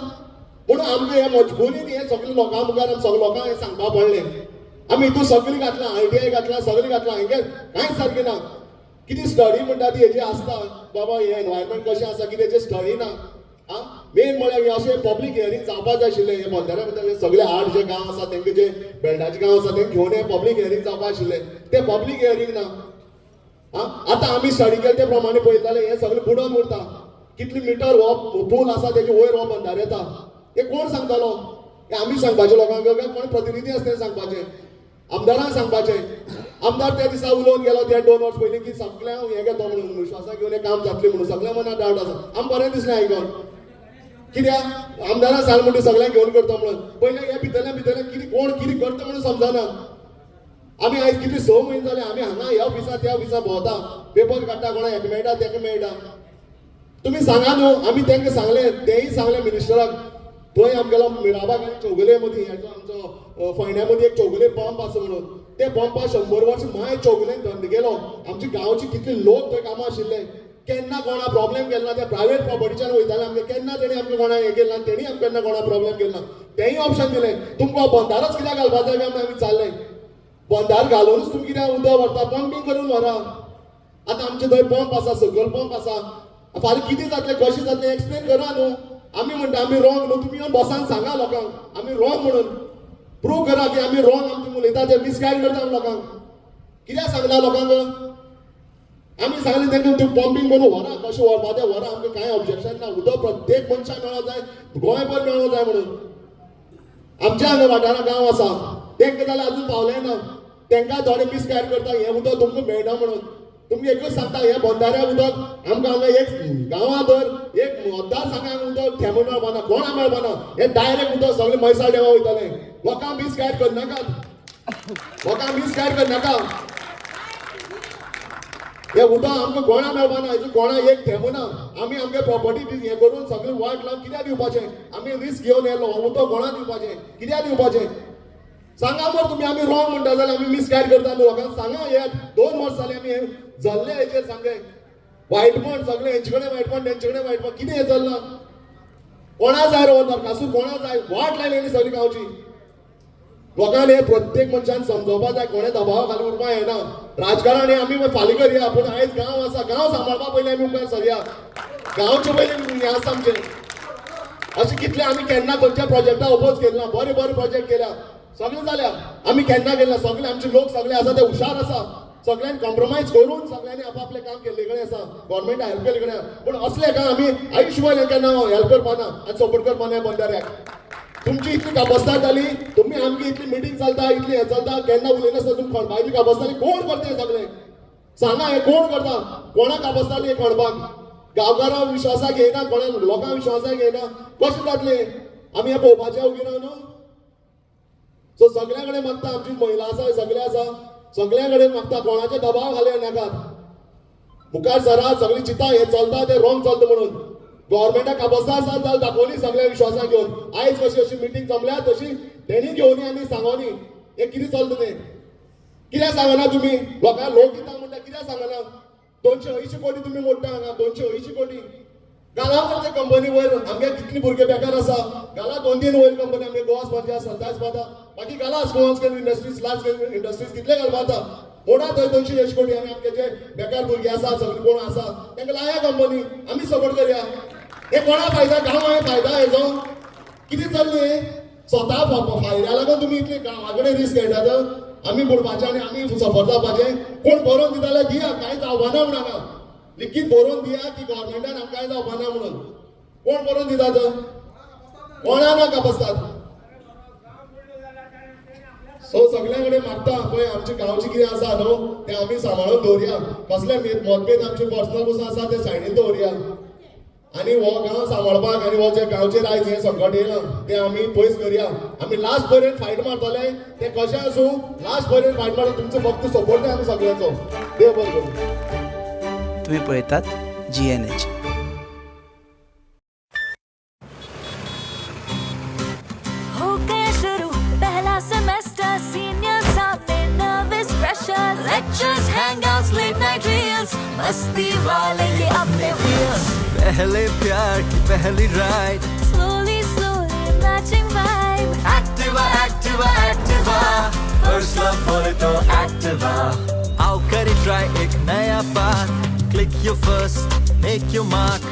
म्हणून आमकां हे मजबुरीन हे सगळे लोकां मुखार सगळे लोकांक हें सांगपा पडलें आमी हितून सगळीं घातलां ITI घातलां सगळीं घातलां हेंगे कांयच सारकें ना कितें स्टडी म्हणटा ती हेजी आसता बाबा हे एनवायरमेंट कशें आसा कितें हेजें स्टडी ना मेन म्हळ्यार अशें पब्लीक हियरींग जावपा जाय आशिल्लें हे बंदाऱ्या भितर सगळे 8 जे गांव आसा तेंचे जे बेल्टाचे गांव आसा तेंका घेवन हे पब्लीक हियरींग जावपा आशिल्लें ते पब्लीक हियरींग ना आतां आमी स्टडी केले ते प्रमाणे पळयताले हे सगळें बुडोवन उरता कितली मिटर हो पूल आसा तेजे वयर हो बंदार येता हे कोण सांगतालो हे आमी सांगपाचें लोकांक काय कोण प्रतिनिधी आसा तें सांगपाचें आमदारांक सांगपाचें आमदार त्या दिसा उलोवन गेलो त्या 2 वर्स पयलीं की सगळ्यांक हें घेतो म्हणून विश्वासाक घेवन हें काम जातलें म्हणून सगळ्या मनात डावट आसा आमकां बरें दिसलें आयकून कित्याक आमदारान सांग म्हणटा सगळ्यांक घेवन करता म्हणून पयलें हे भितरल्या कितें कोण कितें करता म्हणून समजना आमी आयज कितें 6 म्हयने जाले आमी हांगा ह्या ऑफिसा त्या ऑफिसा भोंवता पेपर काडटा कोणाक हेका मेळटा तेका मेळटा तुमी सांगा न्हू आमी तेंका सांगलें तेंय सांगलें मिनिस्टराक थंय आमगेलो मिराबाग आनी चौगुले मदीं हेचो आमचो फोंड्या मदीं एक चौगुले पंप आसा म्हणून ते पंपा 100 वर्स माय चौगुलेन धंदो गेलो आमचे गांवचे कितले लोक थंय कामां आशिल्ले केन्ना कोणा प्रॉब्लेम केलो ना ते प्रायवेट प्रॉपर्टीच्यान वयताले आमगे केन्ना तेणी आमकां कोणा हें केलें ना तेणी आमकां केन्ना कोणा प्रॉब्लेम केलो ना तेंय ऑप्शन दिलें तुमकां बंदारच कित्याक घालपाक जाय काय आमी चालले बंदार घालूनच तुमी कित्याक उदक व्हरता पंपींग करून व्हरा आतां आमचे थंय पंप आसा सकयल पंप आसा फाल्यां कितें जातलें कशें जातलें एक्सप्लेन करा न्हू आमी म्हणटा आमी रॉंग न्हू तुमी येवन बसान सांगा लोकांक आमी रॉंग म्हणून प्रूव करा की आमी रॉंग आमी उलयता ते मिसगायड करता लोकांक कित्याक सांगला लोकांक आमी सांगलें तेंका तूं पंपींग करून व्हरा कशें व्हरपा तें व्हरा आमकां कांय ऑब्जेक्शन ना उदक प्रत्येक मनशाक मेळों जाय गोंयभर मेळों जाय म्हणून आमच्या हांगा वाठारांत गांव आसा तेंका जाल्यार अजून पावलें ना तेंकां थोडे मिसगायड करता हें उदक तुमकां मेळना म्हणून तुमकां एकूच सांगता हें बंदाऱ्या उदक आमकां हांगा एक गांवां धर एक मतदार संघाक उदक थेंबून मेळपाना कोणा मेळपाना हें डायरेक्ट उदक सगळें मैसाळ देवा वयतलें लोकांक मिसगायड करनाकात लोकांक मिसगायड करनाका हे उदक आमकां कोणा मेळपाना हेजो कोणा एक थेंबूना आमी आमगे प्रॉपर्टी हें करून सगळें वाट लावन कित्याक दिवपाचें आमी रिस्क घेवन येयलो उदक कोणा दिवपाचें कित्याक दिवपाचें सांगा मर तुम्ही आमी रॉंग म्हणटा जाल्यार आमी मिसगायड करता न्हू लोकांक सांगा हे 2 वर्स जाले आमी जल्ले हेचेर सांगे वायटपण सगळें हेंचे कडेन वायटपण तेंचे कडेन वायटपण कितें हें चल्लां कोणा जाय रो नरकासूर कोणा जाय वाट लायलेली सगळी गांवची लोकांनी प्रत्येक मनशान समजोवपाक जाय, कोणे दबाव खाली उरपा येना. राजकारण हे आमी फालीं करया, पूण आयज गांव आसा, गांव सांबाळपा पयलीं आमी मुखार सरया. गांवचे पयलीं हें आसा आमचें. अशें कितले आमी केन्ना खंयच्या प्रोजेक्टा ओपोज केलें ना, बरे बरे प्रोजेक्ट केल्या, सगळें जाल्या. आमी केन्ना केलें ना, सगळे आमचे लोक सगळे आसा ते हुशार आसा. सगळ्यांनी कॉम्प्रोमायज करून सगळ्यांनी आपापलें काम केल्ले कडेन आसा, गव्हर्मेंट हेल्प केले कडेन. पूण असले काम आमी आयुश्यभर केन्ना हेल्प करपाना आनी सपोर्ट करपाना बंधाऱ्याक. तुमची इतली कापासदार जाली, तुम्ही आमची इतली मिटींग चलता, इतली हें चलता, केन्ना उलयनासतना तुमी खणपाची कापासदारी कोण करता हें सगळें? सांगा, हे कोण करता? कोणाक कापासदारी हें खणपाक? गांवकारां विश्वासाक घेयना, कोणा लोकांक विश्वासाक घेयना, कशें जातलें? आमी हें पळोवपाचें उगी ना न्हू. सो सगळ्या कडेन मागता, आमची महिला आसा, सगळे आसा, सगळ्या कडेन मागता, कोणाचे दबाव घाले नाकात. मुखार सरा, सगळीं चिंता हें चलता तें रॉंग चलता म्हणून. गव्हर्मेंटाक कापासदार आसा जाल्यार दाखोवली सगळ्या विश्वासाक घेवन. आयज कशी अशी मिटींग जमल्या तशी तेणी घेवनी आनी सांगोनी हें कितें चलता तें. कित्याक सांगना तुमी? लोकांक लोक दिता म्हणटा कित्याक सांगना? 280 कोटी तुमी मोडटा हांगा, 280 कोटी. घाला ते कंपनी वयर, आमगे कितले भुरगे बेकार आसा, घाला 2-3 वयर कंपनी आमगे गोवा स्पर्धा, संतास स्पर्धा, बाकी घाला small scale industries, large scale industries कितले घालपा आता. मोडा थंय 280 कोटी आनी आमगे जे बेकार भुरगे आसा, सगळे कोण आसा तांकां लाया कंपनी, आमी सपोर्ट करया. हे कोणा फायदा? गांवां फायदा हेजो? कितें चल्लें? स्वता फायद्या लागून तुमी इतले गांवा कडेन रिस्क घेतात. आमी बुडपाचें आनी आमी सफर जावपाचें. कोण बरोवन दिता जाल्यार दिया, कांयच आव्हाना म्हणाका. लिखीत बरोवन दिया की गव्हर्मेंटान आमकां कांय जावपाना म्हणून. कोण बरोवन दितात? कोणा ना कापासतात. सो सगळ्या कडेन मागता पळय, आमच्या गांवची कितें आसा न्हू तें आमी सांबाळून दवरया. कसले मतभेद आमचे पर्सनल कसो आसा ते सायडीन दवरया. आनी हो गांव सांबाळपाक आनी हो जे गांवचेर आयज हें संकट येयलां तें आमी पयस करया. आमी लास्ट पर्यंत फायट मारतले, तें कशें आसूं, लास्ट पर्यंत फायट मारता. तुमचो फक्त सपोर्ट जाय आमी सगळ्यांचो. देव बरें करूं. तुम्ही पळयतात GNH. हो गया शुरू पहला सेमेस्टर, सीनियर सामने nervous freshers, lectures, hangouts, late night reels, मस्ती वाले ये अपने व्हील्स. पहले प्यार की पहली ride, Slowly, slowly matching vibe. Activa Activa Activa, first love बोले तो एक्टिवा. आओ करें ट्राई एक नया path, click your first, make your mark.